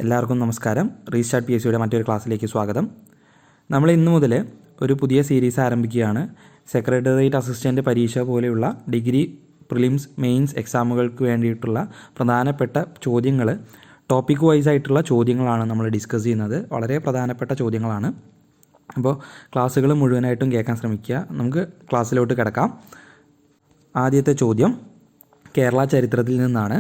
എല്ലാവർക്കും നമസ്കാരം. Restart PSC യുടെ മറ്റൊരു ക്ലാസ്സിലേക്ക് സ്വാഗതം. നമ്മൾ ഇന്നു മുതൽ ഒരു പുതിയ സീരീസ് ആരംഭിക്കുകയാണ്. സെക്രട്ടേറിയറ്റ് അസിസ്റ്റൻ്റ് പരീക്ഷ പോലെയുള്ള ഡിഗ്രി പ്രിലിംസ് മെയിൻസ് എക്സാമുകൾക്ക് വേണ്ടിയിട്ടുള്ള പ്രധാനപ്പെട്ട ചോദ്യങ്ങൾ, ടോപ്പിക് വൈസ് ആയിട്ടുള്ള ചോദ്യങ്ങളാണ് നമ്മൾ ഡിസ്കസ് ചെയ്യുന്നത്. വളരെ പ്രധാനപ്പെട്ട ചോദ്യങ്ങളാണ്. അപ്പോൾ ക്ലാസ്സുകൾ മുഴുവനായിട്ടും കേൾക്കാൻ ശ്രമിക്കുക. നമുക്ക് ക്ലാസ്സിലോട്ട് കിടക്കാം. ആദ്യത്തെ ചോദ്യം കേരള ചരിത്രത്തിൽ നിന്നാണ്.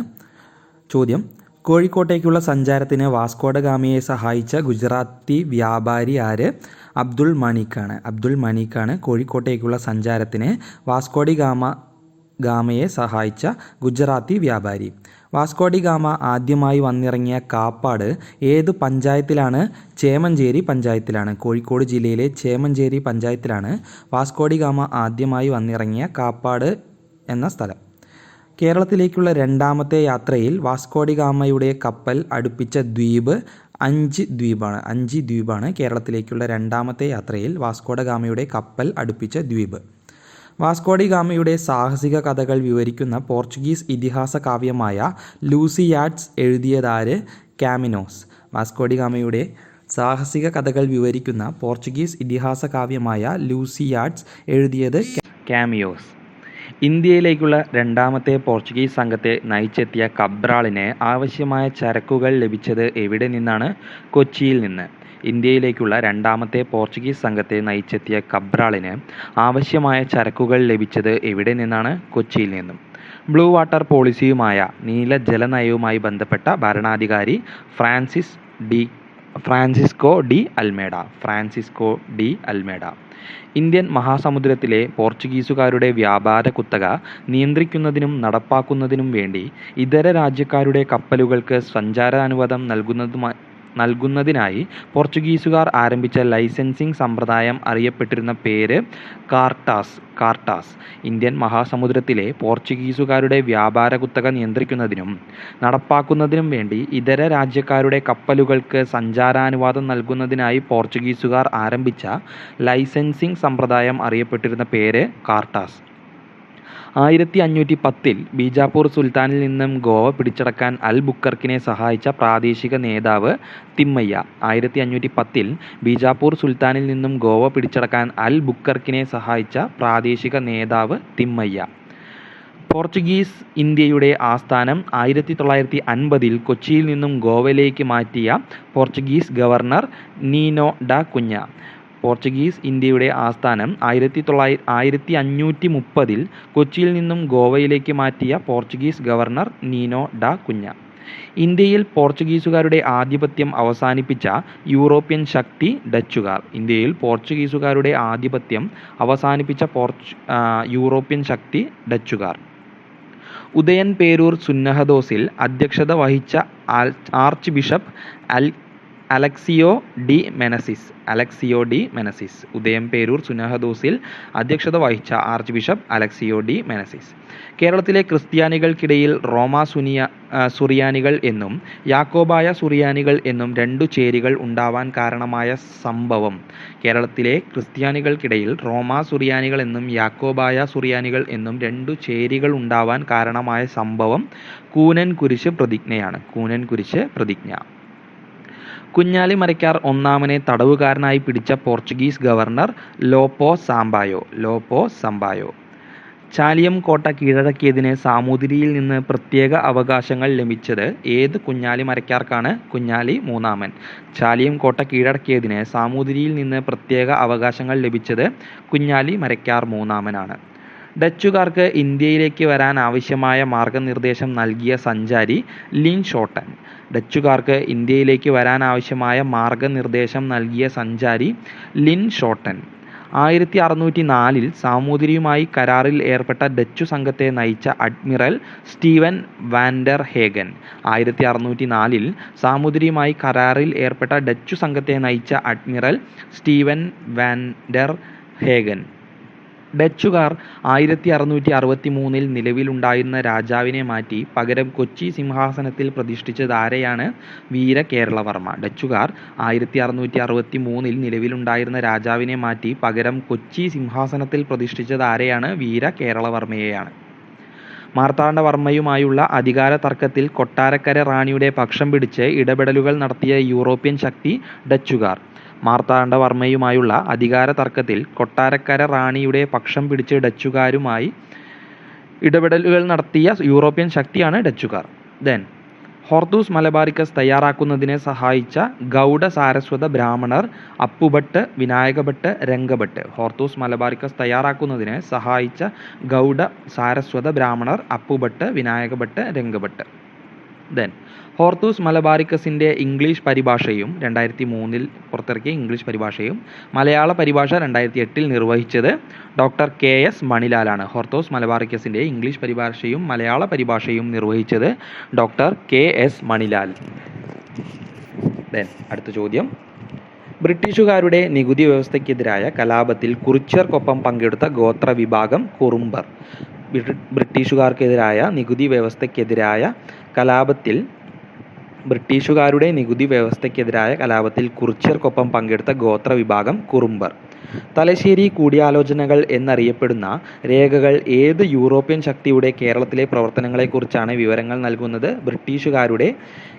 ചോദ്യം: കോഴിക്കോട്ടേക്കുള്ള സഞ്ചാരത്തിന് വാസ്കോഡ ഗാമയെ സഹായിച്ച ഗുജറാത്തി വ്യാപാരി ആര്? അബ്ദുൾ മണീക്കാണ്. അബ്ദുൾ മണീക്കാണ് കോഴിക്കോട്ടേക്കുള്ള സഞ്ചാരത്തിന് വാസ്കോഡി ഗാമയെ സഹായിച്ച ഗുജറാത്തി വ്യാപാരി. വാസ്കോഡി ഗാമ ആദ്യമായി വന്നിറങ്ങിയ കാപ്പാട് ഏത് പഞ്ചായത്തിലാണ്? ചേമഞ്ചേരി പഞ്ചായത്തിലാണ്. കോഴിക്കോട് ജില്ലയിലെ ചേമഞ്ചേരി പഞ്ചായത്തിലാണ് വാസ്കോഡി ഗാമ ആദ്യമായി വന്നിറങ്ങിയ കാപ്പാട് എന്ന സ്ഥലം. കേരളത്തിലേക്കുള്ള രണ്ടാമത്തെ യാത്രയിൽ വാസ്കോഡി ഗാമയുടെ കപ്പൽ അടുപ്പിച്ച ദ്വീപ് അഞ്ച് ദ്വീപാണ്. കേരളത്തിലേക്കുള്ള രണ്ടാമത്തെ യാത്രയിൽ വാസ്കോഡ ഗാമയുടെ കപ്പൽ അടുപ്പിച്ച ദ്വീപ്. വാസ്കോഡി ഗാമയുടെ സാഹസിക കഥകൾ വിവരിക്കുന്ന പോർച്ചുഗീസ് ഇതിഹാസ കാവ്യമായ ലൂസിയാഡ്സ് എഴുതിയതാര്? കാമിനോസ്. വാസ്കോഡി ഗാമയുടെ സാഹസിക കഥകൾ വിവരിക്കുന്ന പോർച്ചുഗീസ് ഇതിഹാസ കാവ്യമായ ലൂസിയാഡ്സ് എഴുതിയത് കാമിയോസ്. ഇന്ത്യയിലേക്കുള്ള രണ്ടാമത്തെ പോർച്ചുഗീസ് സംഘത്തെ നയിച്ചെത്തിയ കബ്രാളിന് ആവശ്യമായ ചരക്കുകൾ ലഭിച്ചത് എവിടെ നിന്നാണ്? കൊച്ചിയിൽ നിന്ന്. ഇന്ത്യയിലേക്കുള്ള രണ്ടാമത്തെ പോർച്ചുഗീസ് സംഘത്തെ നയിച്ചെത്തിയ കബ്രാളിന് ആവശ്യമായ ചരക്കുകൾ ലഭിച്ചത് എവിടെ നിന്നാണ്? കൊച്ചിയിൽ നിന്നും. ബ്ലൂ വാട്ടർ പോളിസിയുമായ നീല ജലനയവുമായി ബന്ധപ്പെട്ട ഭരണാധികാരി ഫ്രാൻസിസ്കോ ഡി അൽമേഡ. ഇന്ത്യൻ മഹാസമുദ്രത്തിലെ പോർച്ചുഗീസുകാരുടെ വ്യാപാര കുത്തക നിയന്ത്രിക്കുന്നതിനും നടപ്പാക്കുന്നതിനും വേണ്ടി ഇതര രാജ്യക്കാരുടെ കപ്പലുകൾക്ക് സഞ്ചാരാനുവാദം നൽകുന്നതിനായി പോർച്ചുഗീസുകാർ ആരംഭിച്ച ലൈസൻസിംഗ് സമ്പ്രദായം അറിയപ്പെട്ടിരുന്ന പേര് കാർട്ടാസ്. ഇന്ത്യൻ മഹാസമുദ്രത്തിലെ പോർച്ചുഗീസുകാരുടെ വ്യാപാര കുത്തക നിയന്ത്രിക്കുന്നതിനും നടപ്പാക്കുന്നതിനും വേണ്ടി ഇതര രാജ്യക്കാരുടെ കപ്പലുകൾക്ക് സഞ്ചാരാനുവാദം നൽകുന്നതിനായി പോർച്ചുഗീസുകാർ ആരംഭിച്ച ലൈസൻസിംഗ് സമ്പ്രദായം അറിയപ്പെട്ടിരുന്ന പേര് കാർട്ടാസ്. 1510 ബീജാപ്പൂർ സുൽത്താനിൽ നിന്നും ഗോവ പിടിച്ചടക്കാൻ അൽ ബുക്കർക്കിനെ സഹായിച്ച പ്രാദേശിക നേതാവ് തിമ്മയ്യ. 1510 ബീജാപ്പൂർ സുൽത്താനിൽ നിന്നും ഗോവ പിടിച്ചടക്കാൻ അൽ ബുക്കർക്കിനെ സഹായിച്ച പ്രാദേശിക നേതാവ് തിമ്മയ്യ. പോർച്ചുഗീസ് ഇന്ത്യയുടെ ആസ്ഥാനം 1950 കൊച്ചിയിൽ നിന്നും ഗോവയിലേക്ക് മാറ്റിയ പോർച്ചുഗീസ് ഗവർണർ നീനോ ഡ കുഞ്ഞ. പോർച്ചുഗീസ് ഇന്ത്യയുടെ ആസ്ഥാനം 1530 കൊച്ചിയിൽ നിന്നും ഗോവയിലേക്ക് മാറ്റിയ പോർച്ചുഗീസ് ഗവർണർ നീനോ ഡ കുഞ്ഞ. ഇന്ത്യയിൽ പോർച്ചുഗീസുകാരുടെ ആധിപത്യം അവസാനിപ്പിച്ച യൂറോപ്യൻ ശക്തി ഡച്ചുകാർ. ഇന്ത്യയിൽ പോർച്ചുഗീസുകാരുടെ ആധിപത്യം അവസാനിപ്പിച്ച യൂറോപ്യൻ ശക്തി ഡച്ചുകാർ. ഉദയൻ പേരൂർ സുന്നഹദോസിൽ അധ്യക്ഷത വഹിച്ച archbishop Aleixo de Menezes. Udayamperoor സുന്നഹദോസിൽ അധ്യക്ഷത വഹിച്ച archbishop Aleixo de Menezes. കേരളത്തിലെ ക്രിസ്ത്യാനികൾക്കിടയിൽ റോമാ സുറിയാനികൾ എന്നും യാക്കോബായ സുറിയാനികൾ എന്നും രണ്ടു ചേരികൾ ഉണ്ടാവാൻ കാരണമായ സംഭവം. കേരളത്തിലെ ക്രിസ്ത്യാനികൾക്കിടയിൽ റോമാ സുറിയാനികൾ എന്നും യാക്കോബായ സുറിയാനികൾ എന്നും രണ്ടു ചേരികൾ ഉണ്ടാവാൻ കാരണമായ സംഭവം കൂനൻകുരിശ് പ്രതിജ്ഞ. കുഞ്ഞാലി മരയ്ക്കാർ ഒന്നാമനെ തടവുകാരനായി പിടിച്ച പോർച്ചുഗീസ് ഗവർണർ ലോപ്പോ സാംബായോ. ചാലിയം കോട്ട കീഴടക്കിയതിന് സാമൂതിരിയിൽ നിന്ന് പ്രത്യേക അവകാശങ്ങൾ ലഭിച്ചത് ഏത് കുഞ്ഞാലി മരയ്ക്കാർക്കാണ്? കുഞ്ഞാലി മൂന്നാമൻ. ചാലിയം കോട്ട കീഴടക്കിയതിന് സാമൂതിരിയിൽ നിന്ന് പ്രത്യേക അവകാശങ്ങൾ ലഭിച്ചത് കുഞ്ഞാലി മരയ്ക്കാർ മൂന്നാമനാണ്. ഡച്ചുകാർക്ക് ഇന്ത്യയിലേക്ക് വരാൻ ആവശ്യമായ മാർഗനിർദ്ദേശം നൽകിയ സഞ്ചാരി ലിൻ ഷോട്ടൻ. ഡച്ചുകാർക്ക് ഇന്ത്യയിലേക്ക് വരാൻ ആവശ്യമായ മാർഗനിർദ്ദേശം നൽകിയ സഞ്ചാരി ലിൻ ഷോട്ടൻ. 1604 സാമൂതിരിയുമായി കരാറിൽ ഏർപ്പെട്ട ഡച്ചു സംഘത്തെ നയിച്ച അഡ്മിറൽ സ്റ്റീവൻ വാൻഡർ ഹേഗൻ. 1604 സാമൂതിരിയുമായി കരാറിൽ ഏർപ്പെട്ട ഡച്ചു സംഘത്തെ നയിച്ച അഡ്മിറൽ സ്റ്റീവൻ വാൻഡർ ഹേഗൻ. ഡച്ചുകാർ 1663 നിലവിലുണ്ടായിരുന്ന രാജാവിനെ മാറ്റി പകരം കൊച്ചി സിംഹാസനത്തിൽ പ്രതിഷ്ഠിച്ചതാരെയാണ്? വീരകേരളവർമ്മ. ഡച്ചുകാർ 1663 നിലവിലുണ്ടായിരുന്ന രാജാവിനെ മാറ്റി പകരം കൊച്ചി സിംഹാസനത്തിൽ പ്രതിഷ്ഠിച്ചതാരെയാണ്? വീരകേരളവർമ്മയെയാണ്. മാർത്താണ്ഡവർമ്മയുമായുള്ള അധികാര തർക്കത്തിൽ കൊട്ടാരക്കര റാണിയുടെ പക്ഷം പിടിച്ച് ഇടപെടലുകൾ നടത്തിയ യൂറോപ്യൻ ശക്തി ഡച്ചുകാർ. മാർത്താണ്ഡവർമ്മയുമായുള്ള അധികാര തർക്കത്തിൽ കൊട്ടാരക്കര റാണിയുടെ പക്ഷം പിടിച്ച് ഡച്ചുകാരുമായി ഇടപെടലുകൾ നടത്തിയ യൂറോപ്യൻ ശക്തിയാണ് ഡച്ചുകാർ. ദെൻ ഹോർത്തൂസ് മലബാറിക്കസ് തയ്യാറാക്കുന്നതിനെ സഹായിച്ച ഗൗഡ സാരസ്വത ബ്രാഹ്മണർ അപ്പുഭട്ട്, വിനായകഭട്ട്, രംഗഭട്ട്. ഹോർത്തൂസ് മലബാറിക്കസ് തയ്യാറാക്കുന്നതിന് സഹായിച്ച ഗൗഡ സാരസ്വത ബ്രാഹ്മണർ Appubhatt, വിനായകഭട്ട്, Rangabhatt. Then Hortus മലബാറിക്കസിൻ്റെ English പരിഭാഷയും 2003 പുറത്തിറക്കിയ ഇംഗ്ലീഷ് പരിഭാഷയും മലയാള പരിഭാഷ 2008 നിർവഹിച്ചത് ഡോക്ടർ KS മണിലാലാണ്. ഹോർത്തൂസ് മലബാറിക്കസിൻ്റെ ഇംഗ്ലീഷ് പരിഭാഷയും മലയാള പരിഭാഷയും നിർവഹിച്ചത് ഡോക്ടർ KS മണിലാൽ. ദെൻ അടുത്ത ചോദ്യം, ബ്രിട്ടീഷുകാരുടെ നികുതി വ്യവസ്ഥയ്ക്കെതിരായ കലാപത്തിൽ കുറിച്യർക്കൊപ്പം പങ്കെടുത്ത ഗോത്ര വിഭാഗം കുറുമ്പർ. ബ്രിട്ടീഷുകാരുടെ നികുതി വ്യവസ്ഥയ്ക്കെതിരായ കലാപത്തിൽ കുറിച്യർക്കൊപ്പം പങ്കെടുത്ത ഗോത്ര വിഭാഗം കുറുമ്പർ. തലശ്ശേരി കൂടിയാലോചനകൾ എന്നറിയപ്പെടുന്ന രേഖകൾ ഏത് യൂറോപ്യൻ ശക്തിയുടെ കേരളത്തിലെ പ്രവർത്തനങ്ങളെക്കുറിച്ചാണ് വിവരങ്ങൾ നൽകുന്നത്? ബ്രിട്ടീഷുകാരുടെ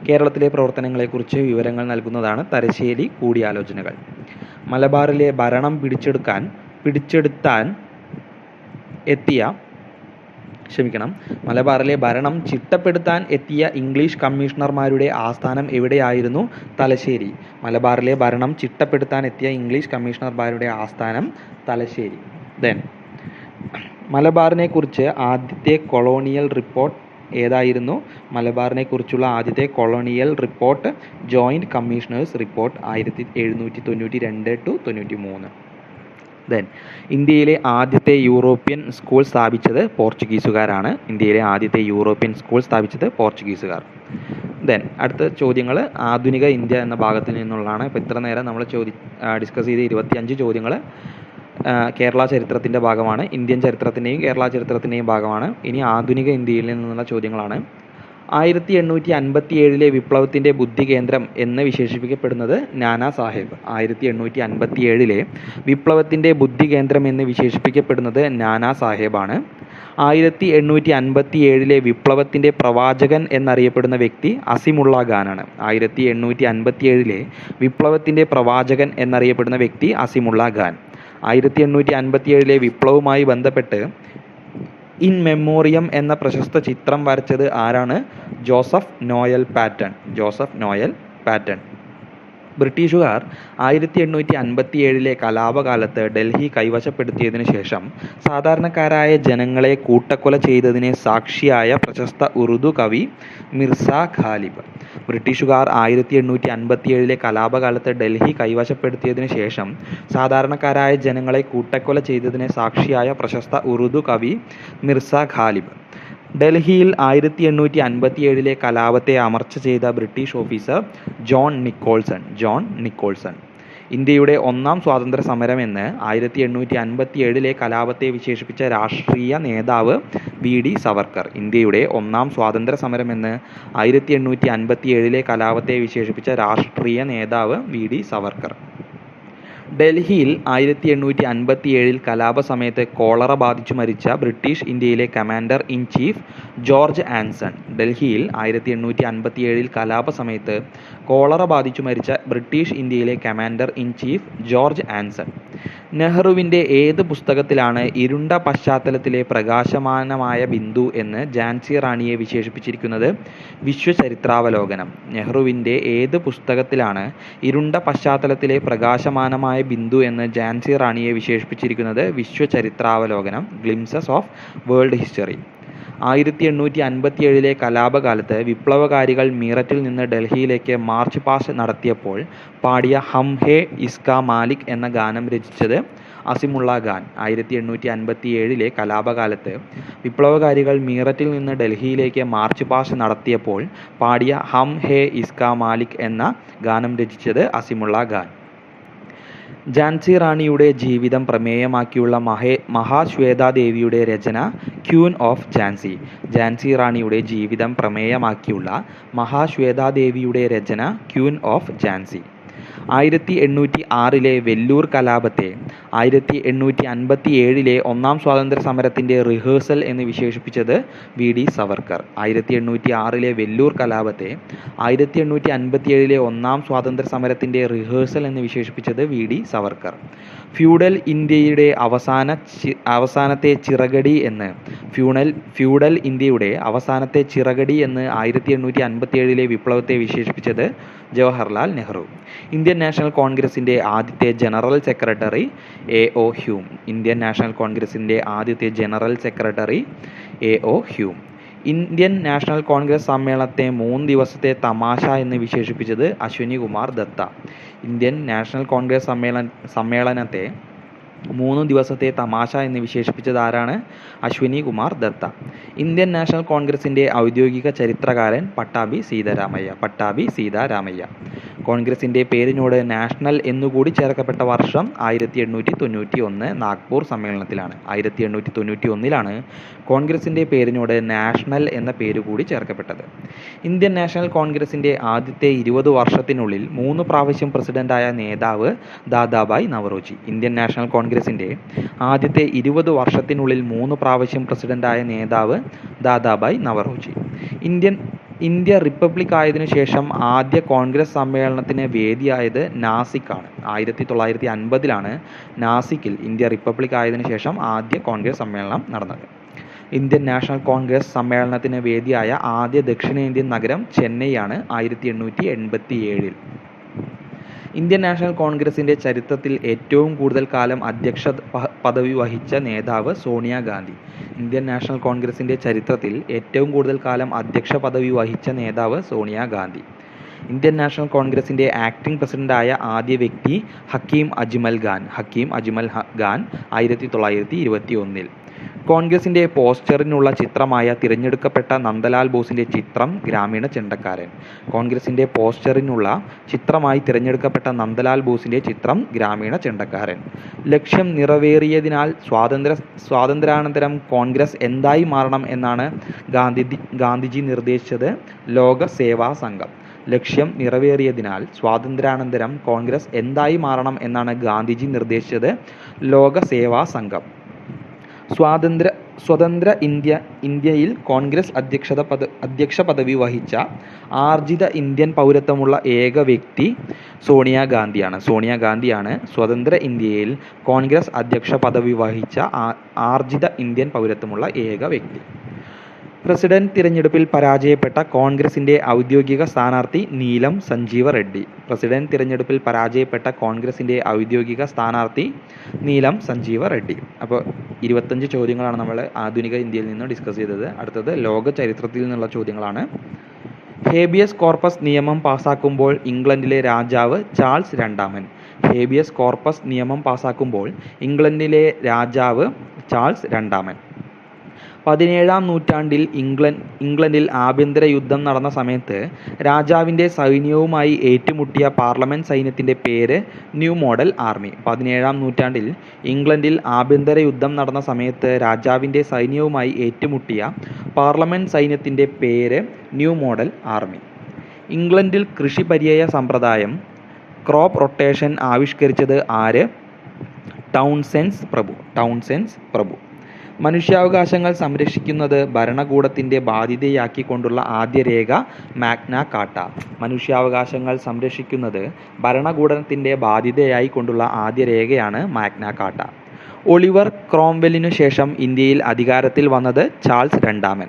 കേരളത്തിലെ പ്രവർത്തനങ്ങളെക്കുറിച്ച് വിവരങ്ങൾ നൽകുന്നതാണ് തലശ്ശേരി കൂടിയാലോചനകൾ. മലബാറിലെ ഭരണം ചിട്ടപ്പെടുത്താൻ എത്തിയ ഇംഗ്ലീഷ് കമ്മീഷണർമാരുടെ ആസ്ഥാനം എവിടെയായിരുന്നു? തലശ്ശേരി. മലബാറിലെ ഭരണം ചിട്ടപ്പെടുത്താൻ എത്തിയ ഇംഗ്ലീഷ് കമ്മീഷണർമാരുടെ ആസ്ഥാനം തലശ്ശേരി. ദെൻ മലബാറിനെക്കുറിച്ച് ആദ്യത്തെ കൊളോണിയൽ റിപ്പോർട്ട് ഏതായിരുന്നു? മലബാറിനെക്കുറിച്ചുള്ള ആദ്യത്തെ colonial report joint commissioners report 1792-93. Then ഇന്ത്യയിലെ ആദ്യത്തെ യൂറോപ്യൻ സ്കൂൾ സ്ഥാപിച്ചത് പോർച്ചുഗീസുകാരാണ്. ദെൻ അടുത്ത ചോദ്യങ്ങൾ ആധുനിക ഇന്ത്യ എന്ന ഭാഗത്തിൽ നിന്നുള്ളതാണ്. ഇപ്പോൾ ഇത്ര നേരം നമ്മൾ ഡിസ്കസ് ചെയ്ത 25 ചോദ്യങ്ങൾ കേരള ചരിത്രത്തിൻ്റെ ഭാഗമാണ്. ഇന്ത്യൻ ചരിത്രത്തിൻ്റെയും കേരള ചരിത്രത്തിൻ്റെയും ഭാഗമാണ്. ഇനി ആധുനിക ഇന്ത്യയിൽ നിന്നുള്ള ചോദ്യങ്ങളാണ്. 1857 വിപ്ലവത്തിൻ്റെ ബുദ്ധികേന്ദ്രം എന്ന് വിശേഷിപ്പിക്കപ്പെടുന്നത് നാനാ സാഹേബ്. 1857 വിപ്ലവത്തിൻ്റെ ബുദ്ധികേന്ദ്രം എന്ന് വിശേഷിപ്പിക്കപ്പെടുന്നത് നാനാ സാഹേബാണ്. 1857 വിപ്ലവത്തിൻ്റെ പ്രവാചകൻ എന്നറിയപ്പെടുന്ന വ്യക്തി അസിമുള്ള ഖാനാണ്. 1857 വിപ്ലവത്തിൻ്റെ പ്രവാചകൻ എന്നറിയപ്പെടുന്ന വ്യക്തി അസിമുള്ള ഖാൻ. 1857 വിപ്ലവവുമായി ബന്ധപ്പെട്ട് ഇൻ മെമ്മോറിയം എന്ന പ്രശസ്ത ചിത്രം വരച്ചത് ആരാണ്? Joseph Noel Patton. ബ്രിട്ടീഷുകാർ 1857 കലാപകാലത്ത് ഡൽഹി കൈവശപ്പെടുത്തിയതിനു ശേഷം സാധാരണക്കാരായ ജനങ്ങളെ കൂട്ടക്കൊല ചെയ്തതിന് സാക്ഷിയായ പ്രശസ്ത ഉറുദു കവി മിർസ ഖാലിബ്. ബ്രിട്ടീഷുകാർ 1857 കലാപകാലത്ത് ഡൽഹി കൈവശപ്പെടുത്തിയതിനു ശേഷം സാധാരണക്കാരായ ജനങ്ങളെ കൂട്ടക്കൊല ചെയ്തതിന് സാക്ഷിയായ പ്രശസ്ത ഉറുദു കവി മിർസ ഖാലിബ്. ഡൽഹിയിൽ 1857 കലാപത്തെ അമർച്ച ചെയ്ത ബ്രിട്ടീഷ് ഓഫീസർ ജോൺ നിക്കോൾസൺ. ഇന്ത്യയുടെ ഒന്നാം സ്വാതന്ത്ര്യ സമരമെന്ന് 1857 കലാപത്തെ വിശേഷിപ്പിച്ച രാഷ്ട്രീയ നേതാവ് VD സവർക്കർ. ഇന്ത്യയുടെ ഒന്നാം സ്വാതന്ത്ര്യ സമരമെന്ന് 1857 കലാപത്തെ വിശേഷിപ്പിച്ച രാഷ്ട്രീയ നേതാവ് VD സവർക്കർ. ഡൽഹിയിൽ 1857 കലാപ സമയത്ത് കോളറ ബാധിച്ചു മരിച്ച ബ്രിട്ടീഷ് ഇന്ത്യയിലെ commander in chief George Anson. ഡൽഹിയിൽ 1857 കലാപ സമയത്ത് കോളറ ബാധിച്ചു മരിച്ച ബ്രിട്ടീഷ് ഇന്ത്യയിലെ commander in chief George Anson. നെഹ്റുവിൻ്റെ ഏത് പുസ്തകത്തിലാണ് ഇരുണ്ട പശ്ചാത്തലത്തിലെ പ്രകാശമാനമായ ബിന്ദു എന്ന് ഝാൻസി റാണിയെ വിശേഷിപ്പിച്ചിരിക്കുന്നത്? വിശ്വചരിത്രാവലോകനം. നെഹ്റുവിൻ്റെ ഏത് പുസ്തകത്തിലാണ് ഇരുണ്ട പശ്ചാത്തലത്തിലെ പ്രകാശമാനമായ ബിന്ദു എന്ന് ഝാൻസി റാണിയെ വിശേഷിപ്പിച്ചിരിക്കുന്നത്? വിശ്വചരിത്രാവലോകനം, ഗ്ലിംസസ് ഓഫ് വേൾഡ് ഹിസ്റ്ററി. 1857 കലാപകാലത്ത് വിപ്ലവകാരികൾ മീററ്റിൽ നിന്ന് ഡൽഹിയിലേക്ക് മാർച്ച് പാസ്റ്റ് നടത്തിയപ്പോൾ പാടിയ ഹം ഹേ ഇസ്കാ മാലിക് എന്ന ഗാനം രചിച്ചത് അസിമുള്ള ഖാൻ. 1857 കലാപകാലത്ത് വിപ്ലവകാരികൾ മീററ്റിൽ നിന്ന് ഡൽഹിയിലേക്ക് മാർച്ച് പാസ്റ്റ് നടത്തിയപ്പോൾ പാടിയ ഹം ഹേ ഇസ്കാ മാലിക് എന്ന ഗാനം രചിച്ചത് അസിമുള്ള ഖാൻ. ഝാൻസി റാണിയുടെ ജീവിതം പ്രമേയമാക്കിയുള്ള മഹാശ്വേതാദേവിയുടെ രചന ക്യൂൻ ഓഫ് ഝാൻസി. ഝാൻസി റാണിയുടെ ജീവിതം പ്രമേയമാക്കിയുള്ള മഹാശ്വേതാദേവിയുടെ രചന ക്യൂൻ ഓഫ് ഝാൻസി. 1806 വെല്ലൂർ കലാപത്തെ 1857 ഒന്നാം സ്വാതന്ത്ര്യ സമരത്തിൻ്റെ റിഹേഴ്സൽ എന്ന് വിശേഷിപ്പിച്ചത് വി.ഡി. സവർക്കർ. 1806 വെല്ലൂർ കലാപത്തെ 1857 ഒന്നാം സ്വാതന്ത്ര്യ സമരത്തിൻ്റെ റിഹേഴ്സൽ എന്ന് വിശേഷിപ്പിച്ചത് വി.ഡി. സവർക്കർ. ഫ്യൂഡൽ ഇന്ത്യയുടെ അവസാനത്തെ ചിറകടി എന്ന് ഫ്യൂഡൽ ഇന്ത്യയുടെ അവസാനത്തെ ചിറകടി എന്ന് 1857 വിപ്ലവത്തെ വിശേഷിപ്പിച്ചത് ജവഹർലാൽ നെഹ്റു. ഇന്ത്യൻ നാഷണൽ കോൺഗ്രസിൻ്റെ ആദ്യത്തെ general secretary A O. Hume. Indian National കോൺഗ്രസിൻ്റെ ആദ്യത്തെ general secretary A O. Hume. Indian National Congress സമ്മേളനത്തെ 3 ദിവസത്തെ തമാശ എന്ന് വിശേഷിപ്പിച്ചത് അശ്വിനി കുമാർ ദത്ത. ഇന്ത്യൻ നാഷണൽ കോൺഗ്രസ് സമ്മേളനത്തെ 3 ദിവസത്തെ തമാശ എന്ന് വിശേഷിപ്പിച്ചത് ആരാണ്? അശ്വിനി കുമാർ ദത്ത. ഇന്ത്യൻ നാഷണൽ കോൺഗ്രസിൻ്റെ ഔദ്യോഗിക ചരിത്രകാരൻ പട്ടാഭി സീതാരാമയ്യ. കോൺഗ്രസിൻ്റെ പേരിനോട് നാഷണൽ എന്നുകൂടി ചേർക്കപ്പെട്ട വർഷം 1891 നാഗ്പൂർ സമ്മേളനത്തിലാണ്. 1891 കോൺഗ്രസിൻ്റെ പേരിനോട് നാഷണൽ എന്ന പേര് കൂടി ചേർക്കപ്പെട്ടത്. ഇന്ത്യൻ നാഷണൽ കോൺഗ്രസിൻ്റെ ആദ്യത്തെ 20 വർഷത്തിനുള്ളിൽ 3 പ്രാവശ്യം പ്രസിഡന്റായ നേതാവ് ദാദാഭായ് നവറോജി. ഇന്ത്യൻ നാഷണൽ കോൺഗ്രസിൻ്റെ ആദ്യത്തെ 20 വർഷത്തിനുള്ളിൽ 3 പ്രാവശ്യം പ്രസിഡന്റായ നേതാവ് ദാദാഭായ് നവറോജി. ഇന്ത്യ റിപ്പബ്ലിക് ആയതിനു ശേഷം ആദ്യ കോൺഗ്രസ് സമ്മേളനത്തിന് വേദിയായത് നാസിക്കാണ്. 1950 നാസിക്കിൽ ഇന്ത്യ റിപ്പബ്ലിക് ആയതിനു ശേഷം ആദ്യ കോൺഗ്രസ് സമ്മേളനം നടന്നത്. ഇന്ത്യൻ നാഷണൽ കോൺഗ്രസ് സമ്മേളനത്തിന് വേദിയായ ആദ്യ ദക്ഷിണേന്ത്യൻ നഗരം ചെന്നൈയാണ് 1887. ഇന്ത്യൻ നാഷണൽ കോൺഗ്രസിൻ്റെ ചരിത്രത്തിൽ ഏറ്റവും കൂടുതൽ കാലം അധ്യക്ഷ പദവി വഹിച്ച നേതാവ് സോണിയാഗാന്ധി. ഇന്ത്യൻ നാഷണൽ കോൺഗ്രസിൻ്റെ ചരിത്രത്തിൽ ഏറ്റവും കൂടുതൽ കാലം അധ്യക്ഷ പദവി വഹിച്ച നേതാവ് സോണിയാഗാന്ധി. ഇന്ത്യൻ നാഷണൽ കോൺഗ്രസിൻ്റെ ആക്ടിംഗ് പ്രസിഡന്റായ ആദ്യ വ്യക്തി ഹക്കീം അജ്മൽ ഖാൻ 1921. കോൺഗ്രസിൻ്റെ പോസ്റ്ററിനുള്ള ചിത്രമായ തിരഞ്ഞെടുക്കപ്പെട്ട നന്ദലാൽ ബോസിൻ്റെ ചിത്രം ഗ്രാമീണ ചെണ്ടക്കാരൻ. കോൺഗ്രസിൻ്റെ പോസ്റ്ററിനുള്ള ചിത്രമായി തിരഞ്ഞെടുക്കപ്പെട്ട നന്ദലാൽ ബോസിൻ്റെ ചിത്രം ഗ്രാമീണ ചെണ്ടക്കാരൻ. ലക്ഷ്യം നിറവേറിയതിനാൽ സ്വാതന്ത്ര്യാനന്തരം കോൺഗ്രസ് എന്തായി മാറണം എന്നാണ് ഗാന്ധിജി നിർദ്ദേശിച്ചത്? ലോക സേവാ സംഘം. ലക്ഷ്യം നിറവേറിയതിനാൽ സ്വാതന്ത്ര്യാനന്തരം കോൺഗ്രസ് എന്തായി മാറണം എന്നാണ് ഗാന്ധിജി നിർദ്ദേശിച്ചത്? ലോക സേവാ സംഘം. സ്വതന്ത്ര ഇന്ത്യയിൽ കോൺഗ്രസ് അധ്യക്ഷ പദവി വഹിച്ച ആർജിത ഇന്ത്യൻ പൗരത്വമുള്ള ഏക വ്യക്തി സോണിയാഗാന്ധിയാണ്. സ്വതന്ത്ര ഇന്ത്യയിൽ കോൺഗ്രസ് അധ്യക്ഷ പദവി വഹിച്ച ആർജിത ഇന്ത്യൻ പൗരത്വമുള്ള ഏക വ്യക്തി. പ്രസിഡന്റ് തിരഞ്ഞെടുപ്പിൽ പരാജയപ്പെട്ട കോൺഗ്രസിൻ്റെ ഔദ്യോഗിക സ്ഥാനാർത്ഥി നീലം സഞ്ജീവ റെഡ്ഡി. പ്രസിഡന്റ് തിരഞ്ഞെടുപ്പിൽ പരാജയപ്പെട്ട കോൺഗ്രസിൻ്റെ ഔദ്യോഗിക സ്ഥാനാർത്ഥി നീലം സഞ്ജീവ റെഡ്ഡി. അപ്പോൾ 25 ചോദ്യങ്ങളാണ് നമ്മൾ ആധുനിക ഇന്ത്യയിൽ നിന്ന് ഡിസ്കസ് ചെയ്തത്. അടുത്തത് ലോക ചരിത്രത്തിൽ നിന്നുള്ള ചോദ്യങ്ങളാണ്. ഹേബിയസ് കോർപ്പസ് നിയമം പാസാക്കുമ്പോൾ ഇംഗ്ലണ്ടിലെ രാജാവ് ചാൾസ് രണ്ടാമൻ. ഹേബിയസ് കോർപ്പസ് നിയമം പാസാക്കുമ്പോൾ ഇംഗ്ലണ്ടിലെ രാജാവ് ചാൾസ് രണ്ടാമൻ. 17-ാം നൂറ്റാണ്ടിൽ ഇംഗ്ലണ്ടിൽ ആഭ്യന്തര യുദ്ധം നടന്ന സമയത്ത് രാജാവിൻ്റെ സൈന്യവുമായി ഏറ്റുമുട്ടിയ പാർലമെൻറ്റ് സൈന്യത്തിൻ്റെ പേര് ന്യൂ മോഡൽ ആർമി. 17-ാം നൂറ്റാണ്ടിൽ ഇംഗ്ലണ്ടിൽ ആഭ്യന്തര യുദ്ധം നടന്ന സമയത്ത് രാജാവിൻ്റെ സൈന്യവുമായി ഏറ്റുമുട്ടിയ പാർലമെൻറ്റ് സൈന്യത്തിൻ്റെ പേര് ന്യൂ മോഡൽ ആർമി. ഇംഗ്ലണ്ടിൽ കൃഷി പര്യായ സമ്പ്രദായം ക്രോപ്പ് റൊട്ടേഷൻ ആവിഷ്കരിച്ചത് ആര്? ടൗൺസെൻസ് പ്രഭു. മനുഷ്യാവകാശങ്ങൾ സംരക്ഷിക്കുന്നത് ഭരണകൂടത്തിൻ്റെ ബാധ്യതയാക്കിക്കൊണ്ടുള്ള ആദ്യ രേഖ മാഗ്ന കാർട്ട. മനുഷ്യാവകാശങ്ങൾ സംരക്ഷിക്കുന്നത് ഭരണകൂടത്തിൻ്റെ ബാധ്യതയായിക്കൊണ്ടുള്ള ആദ്യ രേഖയാണ് മാഗ്ന കാർട്ട. ഒളിവർ ക്രോംവെല്ലിനു ശേഷം ഇന്ത്യയിൽ അധികാരത്തിൽ വന്നത് ചാൾസ് രണ്ടാമൻ.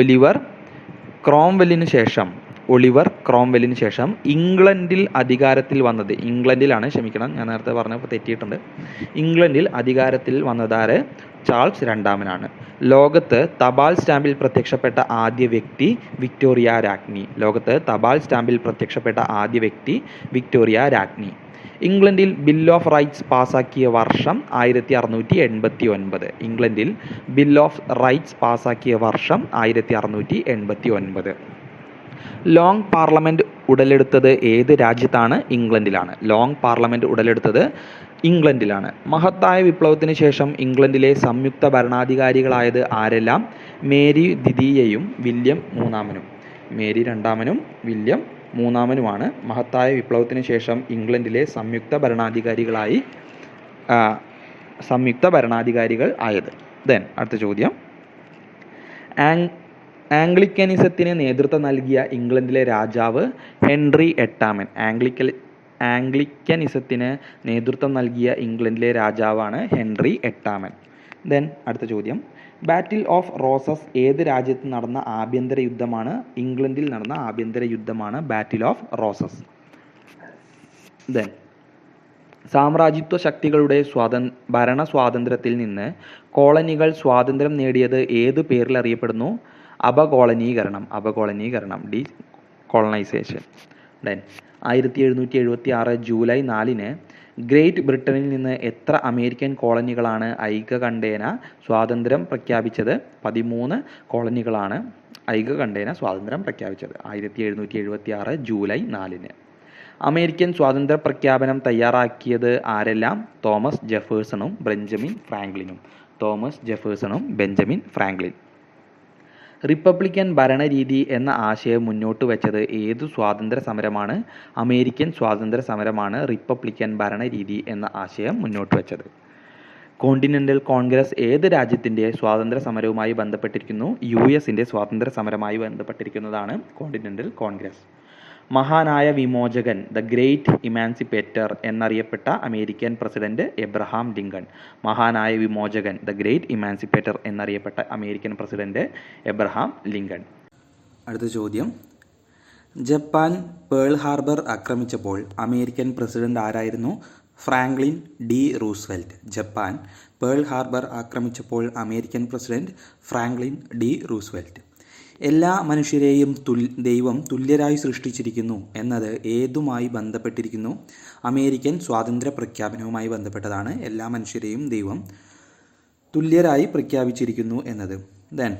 ഒലിവർ ക്രോംവെല്ലിനു ശേഷം ഇംഗ്ലണ്ടിൽ അധികാരത്തിൽ വന്നത് ഞാൻ നേരത്തെ പറഞ്ഞപ്പോൾ തെറ്റിയിട്ടുണ്ട്. ഇംഗ്ലണ്ടിൽ അധികാരത്തിൽ വന്നതാര്? ചാൾസ് രണ്ടാമനാണ്. ലോകത്ത് തപാൽ സ്റ്റാമ്പിൽ പ്രത്യക്ഷപ്പെട്ട ആദ്യ വ്യക്തി വിക്ടോറിയ രാജ്ഞി. ഇംഗ്ലണ്ടിൽ ബിൽ ഓഫ് റൈറ്റ്സ് പാസാക്കിയ വർഷം 1689. ഇംഗ്ലണ്ടിൽ ബിൽ ഓഫ് റൈറ്റ്സ് പാസാക്കിയ വർഷം 1689. ലോങ് പാർലമെൻറ്റ് ഉടലെടുത്തത് ഏത് രാജ്യത്താണ്? ഇംഗ്ലണ്ടിലാണ്. മഹത്തായ വിപ്ലവത്തിന് ശേഷം ഇംഗ്ലണ്ടിലെ സംയുക്ത ഭരണാധികാരികളായത് ആരെല്ലാം? മേരി ദ്വിതീയയും വില്യം മൂന്നാമനും. മേരി രണ്ടാമനും വില്യം മൂന്നാമനുമാണ് മഹത്തായ വിപ്ലവത്തിന് ശേഷം ഇംഗ്ലണ്ടിലെ സംയുക്ത ഭരണാധികാരികൾ ആയത്. ദെൻ അടുത്ത ചോദ്യം, ആംഗ്ലിക്കനിസത്തിന് നേതൃത്വം നൽകിയ ഇംഗ്ലണ്ടിലെ രാജാവ് ഹെൻറി എട്ടാമൻ. ആംഗ്ലിക്കനിസത്തിന് നേതൃത്വം നൽകിയ ഇംഗ്ലണ്ടിലെ രാജാവാണ് ഹെൻറി എട്ടാമൻ. ദെൻ അടുത്ത ചോദ്യം, ബാറ്റിൽ ഓഫ് റോസസ് ഏത് രാജ്യത്ത് നടന്ന ആഭ്യന്തര യുദ്ധമാണ്? ഇംഗ്ലണ്ടിൽ നടന്ന ആഭ്യന്തര യുദ്ധമാണ് ബാറ്റിൽ ഓഫ് റോസസ്. ദെൻ സാമ്രാജ്യത്വ ശക്തികളുടെ ഭരണ സ്വാതന്ത്ര്യത്തിൽ നിന്ന് കോളനികൾ സ്വാതന്ത്ര്യം നേടിയത് ഏത് പേരിൽ അറിയപ്പെടുന്നു? അപകോളനീകരണം ഡീകോളനൈസേഷൻ. ദെൻ 1776 ജൂലൈ 4 ഗ്രേറ്റ് ബ്രിട്ടനിൽ നിന്ന് എത്ര അമേരിക്കൻ കോളനികളാണ് ഐകകണ്ഠേന സ്വാതന്ത്ര്യം പ്രഖ്യാപിച്ചത്? 13 കോളനികളാണ് ഐകകണ്ഠേന സ്വാതന്ത്ര്യം പ്രഖ്യാപിച്ചത് 1776 ജൂലൈ 4. അമേരിക്കൻ സ്വാതന്ത്ര്യ പ്രഖ്യാപനം തയ്യാറാക്കിയത് ആരെല്ലാം? തോമസ് ജെഫേഴ്സണും ബെഞ്ചമിൻ ഫ്രാങ്ക്ലിൻ. റിപ്പബ്ലിക്കൻ ഭരണരീതി എന്ന ആശയം മുന്നോട്ട് വെച്ചത് ഏതു സ്വാതന്ത്ര്യ സമരമാണ്? അമേരിക്കൻ സ്വാതന്ത്ര്യ സമരമാണ് റിപ്പബ്ലിക്കൻ ഭരണരീതി എന്ന ആശയം മുന്നോട്ട് വെച്ചത്. കോണ്ടിനെന്റൽ കോൺഗ്രസ് ഏത് രാജ്യത്തിൻ്റെ സ്വാതന്ത്ര്യ സമരവുമായി ബന്ധപ്പെട്ടിരിക്കുന്നു? US-ന്റെ സ്വാതന്ത്ര്യ സമരമായി ബന്ധപ്പെട്ടിരിക്കുന്നതാണ് കോണ്ടിനെന്റൽ കോൺഗ്രസ്. മഹാനായ വിമോചകൻ, ദ ഗ്രേറ്റ് ഇമാൻസിപ്പേറ്റർ എന്നറിയപ്പെട്ട അമേരിക്കൻ പ്രസിഡന്റ് എബ്രഹാം ലിങ്കൺ. മഹാനായ വിമോചകൻ, ദ ഗ്രേറ്റ് ഇമാൻസിപ്പേറ്റർ എന്നറിയപ്പെട്ട അമേരിക്കൻ പ്രസിഡന്റ് എബ്രഹാം ലിങ്കൺ. അടുത്ത ചോദ്യം, ജപ്പാൻ പേൾ ഹാർബർ ആക്രമിച്ചപ്പോൾ അമേരിക്കൻ പ്രസിഡന്റ് ആരായിരുന്നു? Franklin D Roosevelt. Japan Pearl Harbor ആക്രമിച്ചപ്പോൾ American president Franklin D Roosevelt. എല്ലാ മനുഷ്യരെയും ദൈവം തുല്യരായി സൃഷ്ടിച്ചിരിക്കുന്നു എന്നത് ഏതുമായി ബന്ധപ്പെട്ടിരിക്കുന്നു? അമേരിക്കൻ സ്വാതന്ത്ര്യ പ്രഖ്യാപനവുമായി ബന്ധപ്പെട്ടതാണ് എല്ലാ മനുഷ്യരെയും ദൈവം തുല്യരായി പ്രഖ്യാപിച്ചിരിക്കുന്നു എന്നത്. ദെൻ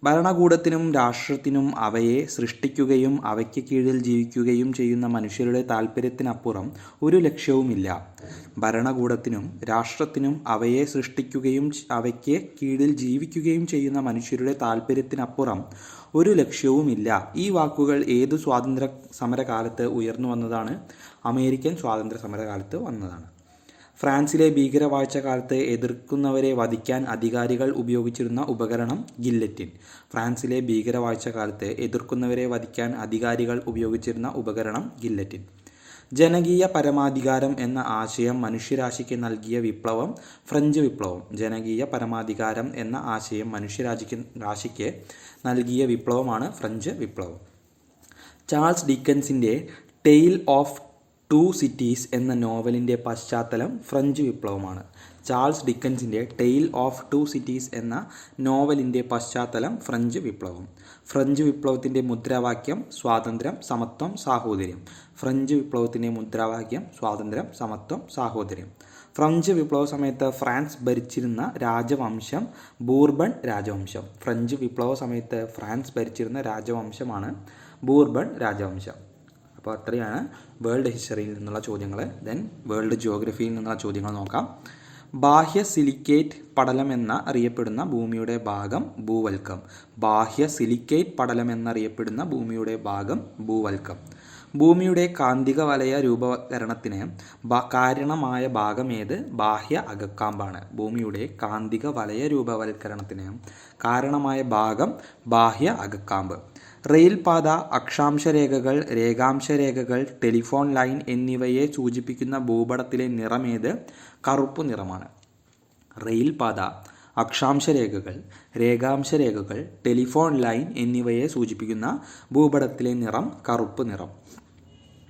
ഭരണകൂടത്തിനും രാഷ്ട്രത്തിനും അവയെ സൃഷ്ടിക്കുകയും അവയ്ക്ക് കീഴിൽ ജീവിക്കുകയും ചെയ്യുന്ന മനുഷ്യരുടെ താൽപ്പര്യത്തിനപ്പുറം ഒരു ലക്ഷ്യവുമില്ല. ഭരണകൂടത്തിനും രാഷ്ട്രത്തിനും അവയെ സൃഷ്ടിക്കുകയും അവയ്ക്ക് കീഴിൽ ജീവിക്കുകയും ചെയ്യുന്ന മനുഷ്യരുടെ താൽപ്പര്യത്തിനപ്പുറം ഒരു ലക്ഷ്യവുമില്ല. ഈ വാക്കുകൾ ഏതു സ്വാതന്ത്ര്യ സമരകാലത്ത് ഉയർന്നു വന്നതാണ്? അമേരിക്കൻ സ്വാതന്ത്ര്യ സമരകാലത്ത് വന്നതാണ്. ഫ്രാൻസിലെ ഭീകരവാഴ്ച കാലത്ത് എതിർക്കുന്നവരെ വധിക്കാൻ അധികാരികൾ ഉപയോഗിച്ചിരുന്ന ഉപകരണം ഗില്ലറ്റിൻ. ഫ്രാൻസിലെ ഭീകരവാഴ്ച കാലത്ത് എതിർക്കുന്നവരെ വധിക്കാൻ അധികാരികൾ ഉപയോഗിച്ചിരുന്ന ഉപകരണം ഗില്ലറ്റിൻ. ജനകീയ പരമാധികാരം എന്ന ആശയം മനുഷ്യരാശിക്ക് നൽകിയ വിപ്ലവം ഫ്രഞ്ച് വിപ്ലവം. ജനകീയ പരമാധികാരം എന്ന ആശയം മനുഷ്യരാശിക്ക് നൽകിയ വിപ്ലവമാണ് ഫ്രഞ്ച് വിപ്ലവം. ചാൾസ് ഡിക്കൻസിൻ്റെ ടെയിൽ ഓഫ് ടു സിറ്റീസ് എന്ന നോവലിൻ്റെ പശ്ചാത്തലം ഫ്രഞ്ച് വിപ്ലവമാണ്. ചാൾസ് ഡിക്കൻസിൻ്റെ ടെയിൽ ഓഫ് ടു സിറ്റീസ് എന്ന നോവലിൻ്റെ പശ്ചാത്തലം ഫ്രഞ്ച് വിപ്ലവം. ഫ്രഞ്ച് വിപ്ലവത്തിൻ്റെ മുദ്രാവാക്യം സ്വാതന്ത്ര്യം, സമത്വം, സാഹോദര്യം. ഫ്രഞ്ച് വിപ്ലവത്തിൻ്റെ മുദ്രാവാക്യം സ്വാതന്ത്ര്യം, സമത്വം, സാഹോദര്യം. ഫ്രഞ്ച് വിപ്ലവ സമയത്ത് ഫ്രാൻസ് ഭരിച്ചിരുന്ന രാജവംശം ബൂർബൺ രാജവംശം. ഫ്രഞ്ച് വിപ്ലവ സമയത്ത് ഫ്രാൻസ് ഭരിച്ചിരുന്ന രാജവംശമാണ് ബൂർബൺ രാജവംശം. അപ്പോൾ അത്രയാണ് വേൾഡ് ഹിസ്റ്ററിയിൽ നിന്നുള്ള ചോദ്യങ്ങൾ. ദെൻ വേൾഡ് ജിയോഗ്രഫിയിൽ നിന്നുള്ള ചോദ്യങ്ങൾ നോക്കാം. ബാഹ്യ സിലിക്കേറ്റ് പടലം എന്നറിയപ്പെടുന്ന ഭൂമിയുടെ ഭാഗം ഭൂവൽക്കം. ബാഹ്യ സിലിക്കേറ്റ് പടലം എന്നറിയപ്പെടുന്ന ഭൂമിയുടെ ഭാഗം ഭൂവൽക്കം. ഭൂമിയുടെ കാന്തിക വലയ രൂപവൽക്കരണത്തിന് കാരണമായ ഭാഗം ഏത്? ബാഹ്യ അകക്കാമ്പാണ്. ഭൂമിയുടെ കാന്തിക വലയ രൂപവൽക്കരണത്തിന് കാരണമായ ഭാഗം ബാഹ്യ അകക്കാമ്പ്. റെയിൽപാത, അക്ഷാംശരേഖകൾ, രേഖാംശരേഖകൾ, ടെലിഫോൺ ലൈൻ എന്നിവയെ സൂചിപ്പിക്കുന്ന ഭൂപടത്തിലെ നിറമേത്? കറുപ്പ് നിറമാണ്. റെയിൽപാത, അക്ഷാംശരേഖകൾ, രേഖാംശരേഖകൾ, ടെലിഫോൺ ലൈൻ എന്നിവയെ സൂചിപ്പിക്കുന്ന ഭൂപടത്തിലെ നിറം കറുപ്പ് നിറം.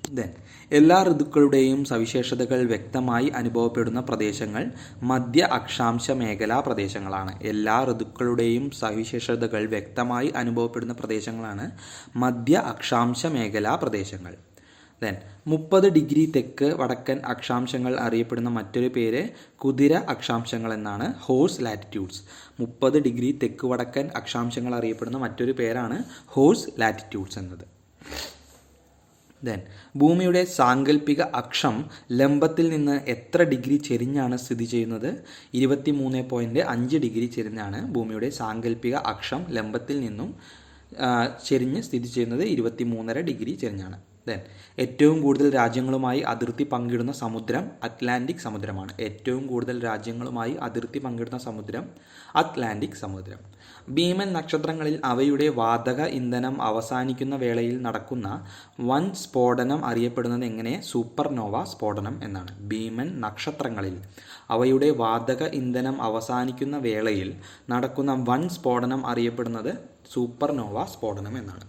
ദെൻ എല്ലാ ഋതുക്കളുടെയും സവിശേഷതകൾ വ്യക്തമായി അനുഭവപ്പെടുന്ന പ്രദേശങ്ങൾ മധ്യ അക്ഷാംശ മേഖലാ പ്രദേശങ്ങളാണ്. എല്ലാ ഋതുക്കളുടെയും സവിശേഷതകൾ വ്യക്തമായി അനുഭവപ്പെടുന്ന പ്രദേശങ്ങളാണ് മധ്യ അക്ഷാംശ മേഖലാ പ്രദേശങ്ങൾ. ദെൻ 30 ഡിഗ്രി തെക്ക് വടക്കൻ അക്ഷാംശങ്ങൾ അറിയപ്പെടുന്ന മറ്റൊരു പേര് കുതിര അക്ഷാംശങ്ങൾ എന്നാണ്. Horse latitudes. 30 ഡിഗ്രി തെക്ക് വടക്കൻ അക്ഷാംശങ്ങൾ അറിയപ്പെടുന്ന മറ്റൊരു പേരാണ് ഹോഴ്സ് ലാറ്റിറ്റ്യൂഡ്സ് എന്നത്. ദെൻ ഭൂമിയുടെ സാങ്കല്പിക അക്ഷം ലംബത്തിൽ നിന്ന് എത്ര ഡിഗ്രി ചെരിഞ്ഞാണ് സ്ഥിതി ചെയ്യുന്നത്? 23.5 ഡിഗ്രി ചെരിഞ്ഞാണ് ഭൂമിയുടെ സാങ്കല്പിക അക്ഷം ലംബത്തിൽ നിന്നും ചെരിഞ്ഞ് സ്ഥിതി ചെയ്യുന്നത് 23.5 ഡിഗ്രി ചെരിഞ്ഞാണ്. ദെൻ ഏറ്റവും കൂടുതൽ രാജ്യങ്ങളുമായി അതിർത്തി പങ്കിടുന്ന സമുദ്രം അറ്റ്ലാന്റിക് സമുദ്രമാണ്. ഏറ്റവും കൂടുതൽ രാജ്യങ്ങളുമായി അതിർത്തി പങ്കിടുന്ന സമുദ്രം അറ്റ്ലാന്റിക് സമുദ്രം. ഭീമൻ നക്ഷത്രങ്ങളിൽ അവയുടെ വാതക ഇന്ധനം അവസാനിക്കുന്ന വേളയിൽ നടക്കുന്ന വൻ സ്ഫോടനം അറിയപ്പെടുന്നത് എങ്ങനെ? സൂപ്പർനോവ സ്ഫോടനം എന്നാണ്. ഭീമൻ നക്ഷത്രങ്ങളിൽ അവയുടെ വാതക ഇന്ധനം അവസാനിക്കുന്ന വേളയിൽ നടക്കുന്ന വൻ സ്ഫോടനം അറിയപ്പെടുന്നത് സൂപ്പർനോവ സ്ഫോടനം എന്നാണ്.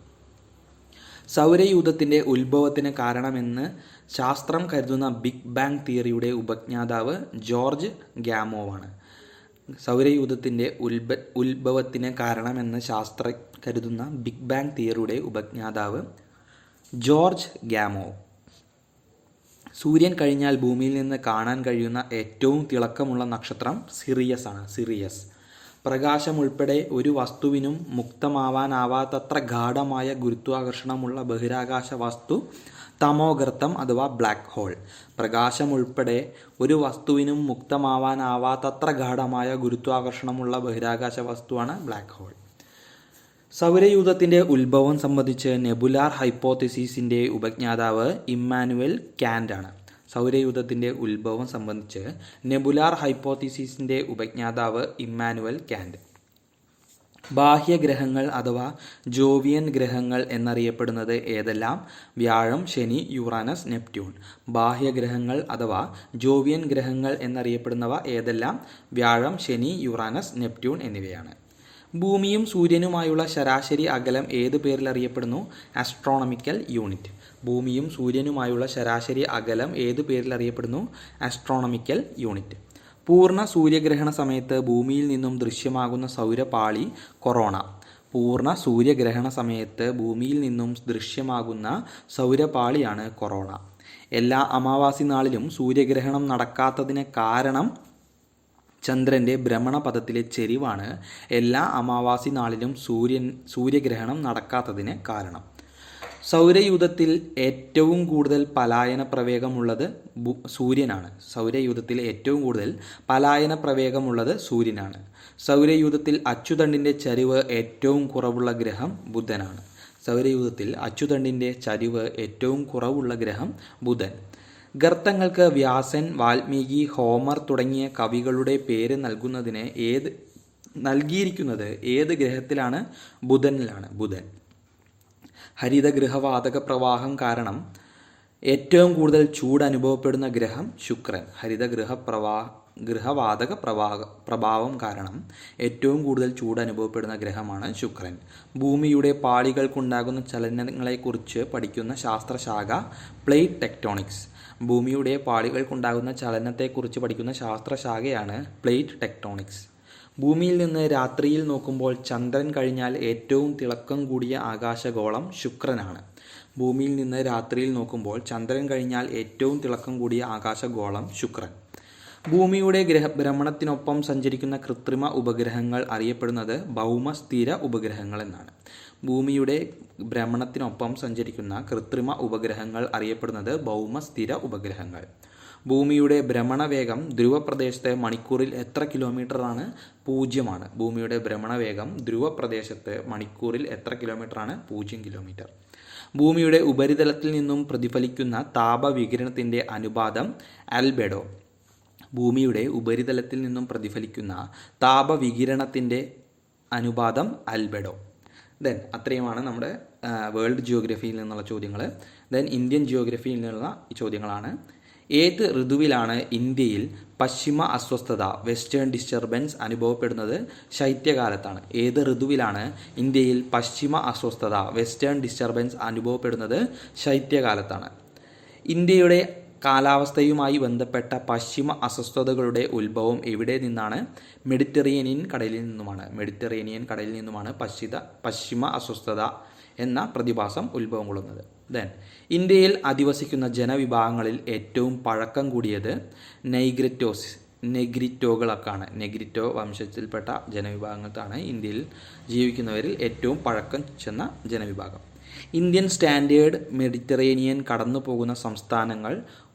സൗരയൂഥത്തിൻ്റെ ഉത്ഭവത്തിന് കാരണമെന്ന് ശാസ്ത്രം കരുതുന്ന ബിഗ് ബാങ് തിയറിയുടെ ഉപജ്ഞാതാവ് ജോർജ് ഗാമോവാണ്. സൗരയൂഥത്തിൻ്റെ ഉത്ഭവത്തിന് കാരണമെന്ന് ശാസ്ത്രം കരുതുന്ന ബിഗ് ബാങ് തിയറിയുടെ ഉപജ്ഞാതാവ് ജോർജ് ഗാമോവ്. സൂര്യൻ കഴിഞ്ഞാൽ ഭൂമിയിൽ നിന്ന് കാണാൻ കഴിയുന്ന ഏറ്റവും തിളക്കമുള്ള നക്ഷത്രം സിറിയസ് ആണ്. സിറിയസ്. പ്രകാശം ഉൾപ്പെടെ ഒരു വസ്തുവിനും മുക്തമാവാനാവാത്തത്ര ഗാഢമായ ഗുരുത്വാകർഷണമുള്ള ബഹിരാകാശ വസ്തു തമോഗർത്തം അഥവാ ബ്ലാക്ക് ഹോൾ. പ്രകാശം ഉൾപ്പെടെ ഒരു വസ്തുവിനും മുക്തമാവാനാവാത്തത്ര ഗാഢമായ ഗുരുത്വാകർഷണമുള്ള ബഹിരാകാശ വസ്തുവാണ് ബ്ലാക്ക് ഹോൾ. സൗരയൂഥത്തിൻ്റെ ഉത്ഭവം സംബന്ധിച്ച് നെബുലാർ ഹൈപ്പോതെസിസിൻ്റെ ഉപജ്ഞാതാവ് ഇമ്മാനുവൽ കാന്റ് ആണ്. സൗരയൂഥത്തിൻ്റെ ഉത്ഭവം സംബന്ധിച്ച് നെബുലാർ ഹൈപ്പോതെസിസിൻ്റെ ഉപജ്ഞാതാവ് ഇമ്മാനുവൽ കാന്റ്. ബാഹ്യഗ്രഹങ്ങൾ അഥവാ ജോവിയൻ ഗ്രഹങ്ങൾ എന്നറിയപ്പെടുന്നത് ഏതെല്ലാം? വ്യാഴം, ശനി, യുറാനസ്, നെപ്റ്റ്യൂൺ. ബാഹ്യഗ്രഹങ്ങൾ അഥവാ ജോവിയൻ ഗ്രഹങ്ങൾ എന്നറിയപ്പെടുന്നവ ഏതെല്ലാം? വ്യാഴം, ശനി, യുറാനസ്, നെപ്റ്റ്യൂൺ എന്നിവയാണ്. ഭൂമിയും സൂര്യനുമായുള്ള ശരാശരി അകലം ഏത് പേരിൽ അറിയപ്പെടുന്നു? Astronomical unit. ഭൂമിയും സൂര്യനുമായുള്ള ശരാശരി അകലം ഏത് പേരിൽ അറിയപ്പെടുന്നു? Astronomical unit. പൂർണ്ണ സൂര്യഗ്രഹണ സമയത്ത് ഭൂമിയിൽ നിന്നും ദൃശ്യമാകുന്ന സൗരപാളി കൊറോണ. പൂർണ്ണ സൂര്യഗ്രഹണ സമയത്ത് ഭൂമിയിൽ നിന്നും ദൃശ്യമാകുന്ന സൗരപാളിയാണ് കൊറോണ. എല്ലാ അമാവാസി നാളിലും സൂര്യഗ്രഹണം നടക്കാത്തതിന് കാരണം ചന്ദ്രൻ്റെ ഭ്രമണപഥത്തിലെ ചെരിവാണ് എല്ലാ അമാവാസി നാളിലും സൂര്യഗ്രഹണം നടക്കാത്തതിന് കാരണം. സൗരയൂഥത്തിൽ ഏറ്റവും കൂടുതൽ പലായന പ്രവേഗമുള്ളത് സൂര്യനാണ്. സൗരയൂഥത്തിൽ ഏറ്റവും കൂടുതൽ പലായന പ്രവേഗമുള്ളത് സൂര്യനാണ്. സൗരയൂഥത്തിൽ അച്ചുതണ്ടിൻ്റെ ചരിവ് ഏറ്റവും കുറവുള്ള ഗ്രഹം ബുധനാണ്. സൗരയൂഥത്തിൽ അച്ചുതണ്ടിൻ്റെ ചരിവ് ഏറ്റവും കുറവുള്ള ഗ്രഹം ബുധൻ. ഗർത്തങ്ങൾക്ക് വ്യാസൻ, വാൽമീകി, ഹോമർ തുടങ്ങിയ കവികളുടെ പേര് നൽകിയിരിക്കുന്നത് ഏത് ഗ്രഹത്തിലാണ്? ബുധനിലാണ്. ബുധൻ. ഹരിതഗൃഹവാതക പ്രവാഹം കാരണം ഏറ്റവും കൂടുതൽ ചൂട് അനുഭവപ്പെടുന്ന ഗ്രഹം ശുക്രൻ. ഗൃഹവാതക പ്രഭാവം കാരണം ഏറ്റവും കൂടുതൽ ചൂട് അനുഭവപ്പെടുന്ന ഗ്രഹമാണ് ശുക്രൻ. ഭൂമിയുടെ പാളികൾക്കുണ്ടാകുന്ന ചലനങ്ങളെക്കുറിച്ച് പഠിക്കുന്ന ശാസ്ത്രശാഖ പ്ലേറ്റ് ടെക്ടോണിക്സ്. ഭൂമിയുടെ പാളികൾക്കുണ്ടാകുന്ന ചലനത്തെക്കുറിച്ച് പഠിക്കുന്ന ശാസ്ത്രശാഖയാണ് പ്ലേറ്റ് ടെക്ടോണിക്സ്. ഭൂമിയിൽ നിന്ന് രാത്രിയിൽ നോക്കുമ്പോൾ ചന്ദ്രൻ കഴിഞ്ഞാൽ ഏറ്റവും തിളക്കം കൂടിയ ആകാശഗോളം ശുക്രനാണ്. ഭൂമിയിൽ നിന്ന് രാത്രിയിൽ നോക്കുമ്പോൾ ചന്ദ്രൻ കഴിഞ്ഞാൽ ഏറ്റവും തിളക്കം കൂടിയ ആകാശഗോളം ശുക്രൻ. ഭൂമിയുടെ ഭ്രമണത്തിനൊപ്പം സഞ്ചരിക്കുന്ന കൃത്രിമ ഉപഗ്രഹങ്ങൾ അറിയപ്പെടുന്നത് ഭൗമസ്ഥിര ഉപഗ്രഹങ്ങൾ എന്നാണ്. ഭൂമിയുടെ ഭ്രമണത്തിനൊപ്പം സഞ്ചരിക്കുന്ന കൃത്രിമ ഉപഗ്രഹങ്ങൾ അറിയപ്പെടുന്നത് ഭൗമസ്ഥിര ഉപഗ്രഹങ്ങൾ. ഭൂമിയുടെ ഭ്രമണവേഗം ധ്രുവപ്രദേശത്ത് മണിക്കൂറിൽ എത്ര കിലോമീറ്ററാണ്? 0 ഭൂമിയുടെ ഭ്രമണവേഗം ധ്രുവപ്രദേശത്ത് മണിക്കൂറിൽ എത്ര കിലോമീറ്ററാണ്? 0 കിലോമീറ്റർ. ഭൂമിയുടെ ഉപരിതലത്തിൽ നിന്നും പ്രതിഫലിക്കുന്ന താപവികിരണത്തിൻ്റെ അനുപാതം ആൽബെഡോ. ഭൂമിയുടെ ഉപരിതലത്തിൽ നിന്നും പ്രതിഫലിക്കുന്ന താപവികിരണത്തിൻ്റെ അനുപാതം ആൽബെഡോ. ദെൻ അത്രയുമാണ് നമ്മുടെ വേൾഡ് ജിയോഗ്രഫിയിൽ നിന്നുള്ള ചോദ്യങ്ങൾ. ദെൻ ഇന്ത്യൻ ജിയോഗ്രഫിയിൽ നിന്നുള്ള ചോദ്യങ്ങളാണ്. ഏത് ഋതുവിലാണ് ഇന്ത്യയിൽ പശ്ചിമ അസ്വസ്ഥത വെസ്റ്റേൺ ഡിസ്റ്റർബൻസ് അനുഭവപ്പെടുന്നത്? ശൈത്യകാലത്താണ്. ഏത് ഋതുവിലാണ് ഇന്ത്യയിൽ പശ്ചിമ അസ്വസ്ഥത വെസ്റ്റേൺ ഡിസ്റ്റർബൻസ് അനുഭവപ്പെടുന്നത്? ശൈത്യകാലത്താണ്. ഇന്ത്യയുടെ കാലാവസ്ഥയുമായി ബന്ധപ്പെട്ട പശ്ചിമ അസ്വസ്ഥതകളുടെ ഉത്ഭവം എവിടെ നിന്നാണ്? മെഡിറ്ററേനിയൻ കടലിൽ നിന്നുമാണ്. മെഡിറ്ററേനിയൻ കടലിൽ നിന്നുമാണ് പശ്ചിമ അസ്വസ്ഥത എന്ന പ്രതിഭാസം ഉത്ഭവം കൊള്ളുന്നത്. ദെൻ ഇന്ത്യയിൽ അധിവസിക്കുന്ന ജനവിഭാഗങ്ങളിൽ ഏറ്റവും പഴക്കം കൂടിയത് നെഗ്രിറ്റോകളൊക്കെയാണ്. നെഗ്രിറ്റോ വംശത്തിൽപ്പെട്ട ജനവിഭാഗങ്ങളാണ് ഇന്ത്യയിൽ ജീവിക്കുന്നവരിൽ ഏറ്റവും പഴക്കം ചെന്ന ജനവിഭാഗം. ഇന്ത്യൻ സ്റ്റാൻഡേർഡ് മെഡിറ്ററേനിയൻ കടന്നു പോകുന്ന സംസ്ഥാനങ്ങൾ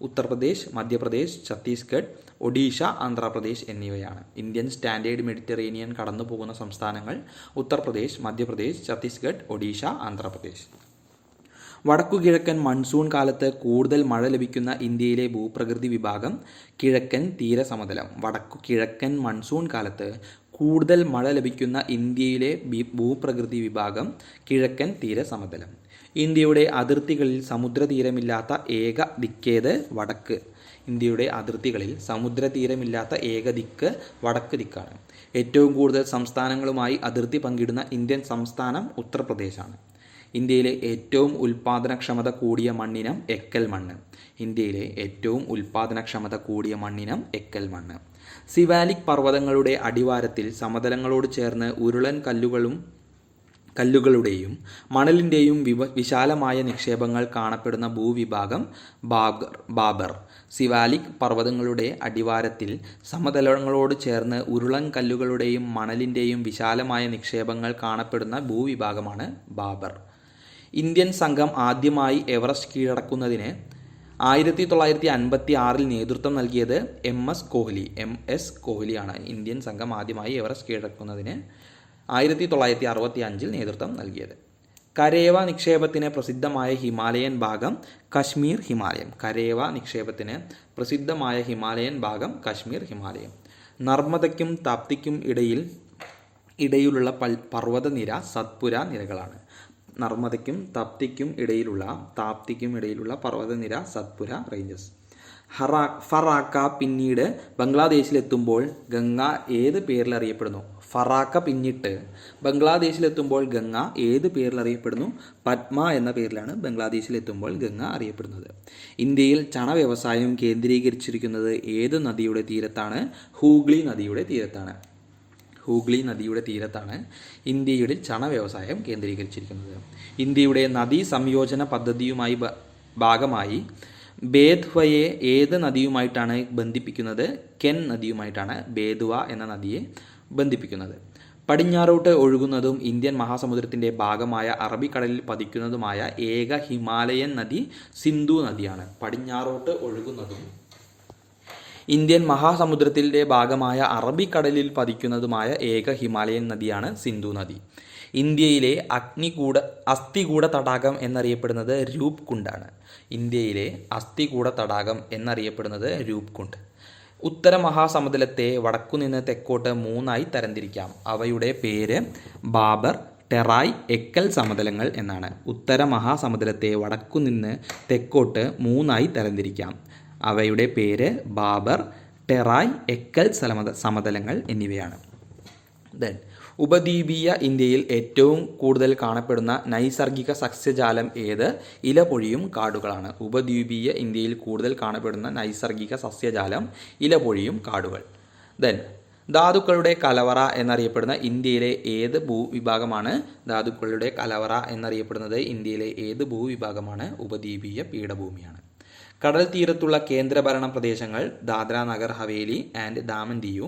ഉത്തർപ്രദേശ്, മധ്യപ്രദേശ്, ഛത്തീസ്ഗഡ്, ഒഡീഷ, ആന്ധ്രാപ്രദേശ് എന്നിവയാണ്. ഇന്ത്യൻ സ്റ്റാൻഡേർഡ് മെഡിറ്ററേനിയൻ കടന്നു പോകുന്ന സംസ്ഥാനങ്ങൾ ഉത്തർപ്രദേശ്, മധ്യപ്രദേശ്, ഛത്തീസ്ഗഡ്, ഒഡീഷ, ആന്ധ്രാപ്രദേശ്. വടക്കുകിഴക്കൻ മൺസൂൺ കാലത്ത് കൂടുതൽ മഴ ലഭിക്കുന്ന ഇന്ത്യയിലെ ഭൂപ്രകൃതി വിഭാഗം കിഴക്കൻ തീരസമതലം. വടക്കുകിഴക്കൻ മൺസൂൺ കാലത്ത് കൂടുതൽ മഴ ലഭിക്കുന്ന ഇന്ത്യയിലെ ഭൂപ്രകൃതി വിഭാഗം കിഴക്കൻ തീരസമതലം. ഇന്ത്യയുടെ അതിർത്തികളിൽ സമുദ്രതീരമില്ലാത്ത ഏക ദിക്കേത് വടക്ക്. ഇന്ത്യയുടെ അതിർത്തികളിൽ സമുദ്രതീരമില്ലാത്ത ഏക ദിക്ക് വടക്ക് ദിക്കാണ്. ഏറ്റവും കൂടുതൽ സംസ്ഥാനങ്ങളുമായി അതിർത്തി പങ്കിടുന്ന ഇന്ത്യൻ സംസ്ഥാനം ഉത്തർപ്രദേശാണ്. ഇന്ത്യയിലെ ഏറ്റവും ഉൽപാദനക്ഷമത കൂടിയ മണ്ണിനം എക്കൽ മണ്ണ്. ഇന്ത്യയിലെ ഏറ്റവും ഉൽപാദനക്ഷമത കൂടിയ മണ്ണിനം എക്കൽ മണ്ണ്. സിവാലിക് പർവ്വതങ്ങളുടെ അടിവാരത്തിൽ സമതലങ്ങളോട് ചേർന്ന് ഉരുളൻ കല്ലുകളുടെയും മണലിൻ്റെയും വിശാലമായ നിക്ഷേപങ്ങൾ കാണപ്പെടുന്ന ഭൂവിഭാഗം ബാബർ. സിവാലിക് പർവ്വതങ്ങളുടെ അടിവാരത്തിൽ സമതലങ്ങളോട് ചേർന്ന് ഉരുളൻ കല്ലുകളുടെയും മണലിൻ്റെയും വിശാലമായ നിക്ഷേപങ്ങൾ കാണപ്പെടുന്ന ഭൂവിഭാഗമാണ് ബാബർ. ഇന്ത്യൻ സംഘം ആദ്യമായി എവറസ്റ്റ് കീഴടക്കുന്നതിന് 1956 നേതൃത്വം നൽകിയത് MS കോഹ്ലിയാണ്. ഇന്ത്യൻ സംഘം ആദ്യമായി എവറസ്റ്റ് കീഴടക്കുന്നതിന് 1965 നേതൃത്വം നൽകിയത്. കരേവ നിക്ഷേപത്തിന് പ്രസിദ്ധമായ ഹിമാലയൻ ഭാഗം കശ്മീർ ഹിമാലയം. കരേവ നിക്ഷേപത്തിന് പ്രസിദ്ധമായ ഹിമാലയൻ ഭാഗം കശ്മീർ ഹിമാലയം. നർമ്മദയ്ക്കും താപ്തിക്കും ഇടയിലുള്ള പർവ്വതനിര സത്പുര നിരകളാണ്. നർമ്മദയ്ക്കും താപ്തിക്കും ഇടയിലുള്ള പർവ്വതനിര സത്പുര റേഞ്ചസ്. ഫറാക്ക പിന്നീട് ബംഗ്ലാദേശിലെത്തുമ്പോൾ ഗംഗ ഏത് പേരിൽ അറിയപ്പെടുന്നു? ഫറാക്ക പിന്നിട്ട് ബംഗ്ലാദേശിലെത്തുമ്പോൾ ഗംഗ ഏത് പേരിൽ അറിയപ്പെടുന്നു? പദ്മ എന്ന പേരിലാണ് ബംഗ്ലാദേശിലെത്തുമ്പോൾ ഗംഗ അറിയപ്പെടുന്നത്. ഇന്ത്യയിൽ ചണ വ്യവസായം കേന്ദ്രീകരിച്ചിരിക്കുന്നത് ഏത് നദിയുടെ തീരത്താണ്? ഹൂഗ്ലി നദിയുടെ തീരത്താണ്. ഹൂഗ്ലി നദിയുടെ തീരത്താണ് ഇന്ത്യയുടെ ചണ വ്യവസായം കേന്ദ്രീകരിച്ചിരിക്കുന്നത്. ഇന്ത്യയുടെ നദീ സംയോജന പദ്ധതിയുമായി ഭാഗമായി ബേധ്വയെ ഏത് നദിയുമായിട്ടാണ് ബന്ധിപ്പിക്കുന്നത്? കെൻ നദിയുമായിട്ടാണ് ബേധ്വ എന്ന നദിയെ ബന്ധിപ്പിക്കുന്നത്. പടിഞ്ഞാറോട്ട് ഒഴുകുന്നതും ഇന്ത്യൻ മഹാസമുദ്രത്തിൻ്റെ ഭാഗമായ അറബിക്കടലിൽ പതിക്കുന്നതുമായ ഏക ഹിമാലയൻ നദി സിന്ധു നദിയാണ്. പടിഞ്ഞാറോട്ട് ഒഴുകുന്നതും ഇന്ത്യൻ മഹാസമുദ്രത്തിൻ്റെ ഭാഗമായ അറബിക്കടലിൽ പതിക്കുന്നതുമായ ഏക ഹിമാലയൻ നദിയാണ് സിന്ധു നദി. ഇന്ത്യയിലെ അസ്ഥികൂട തടാകം എന്നറിയപ്പെടുന്നത് രൂപ്കുണ്ടാണ്. ഇന്ത്യയിലെ അസ്ഥികൂട തടാകം എന്നറിയപ്പെടുന്നത് രൂപ്കുണ്ട്. ഉത്തര മഹാസമുദ്രത്തെ വടക്കുനിന്ന് തെക്കോട്ട് 3ആയി തരംതിരിക്കാം. അവയുടെ പേര് ബാബർ, ടെറായ്, എക്കൽ സമതലങ്ങൾ എന്നാണ്. ഉത്തര മഹാസമുദ്രത്തെ വടക്കുനിന്ന് തെക്കോട്ട് 3ആയി തരംതിരിക്കാം. അവയുടെ പേര് ബാബർ, ടെറായ്, എക്കൽ സമതലങ്ങൾ എന്നിവയാണ്. ഉപദ്വീപീയ ഇന്ത്യയിൽ ഏറ്റവും കൂടുതൽ കാണപ്പെടുന്ന നൈസർഗിക സസ്യജാലം ഏത്? ഇലപൊഴിയും കാടുകളാണ്. ഉപദ്വീപീയ ഇന്ത്യയിൽ കൂടുതൽ കാണപ്പെടുന്ന നൈസർഗിക സസ്യജാലം ഇലപൊഴിയും കാടുകൾ. ധാതുക്കളുടെ കലവറ എന്നറിയപ്പെടുന്ന ഇന്ത്യയിലെ ഏത് ഭൂവിഭാഗമാണ്? ധാതുക്കളുടെ കലവറ എന്നറിയപ്പെടുന്നത് ഇന്ത്യയിലെ ഏത് ഭൂവിഭാഗമാണ്? ഉപദ്വീപീയ പീഠഭൂമിയാണ്. കടൽ തീരത്തുള്ള കേന്ദ്രഭരണ പ്രദേശങ്ങൾ ദാദ്ര നഗർ ഹവേലി ആൻഡ് ദാമൻ ദിയു,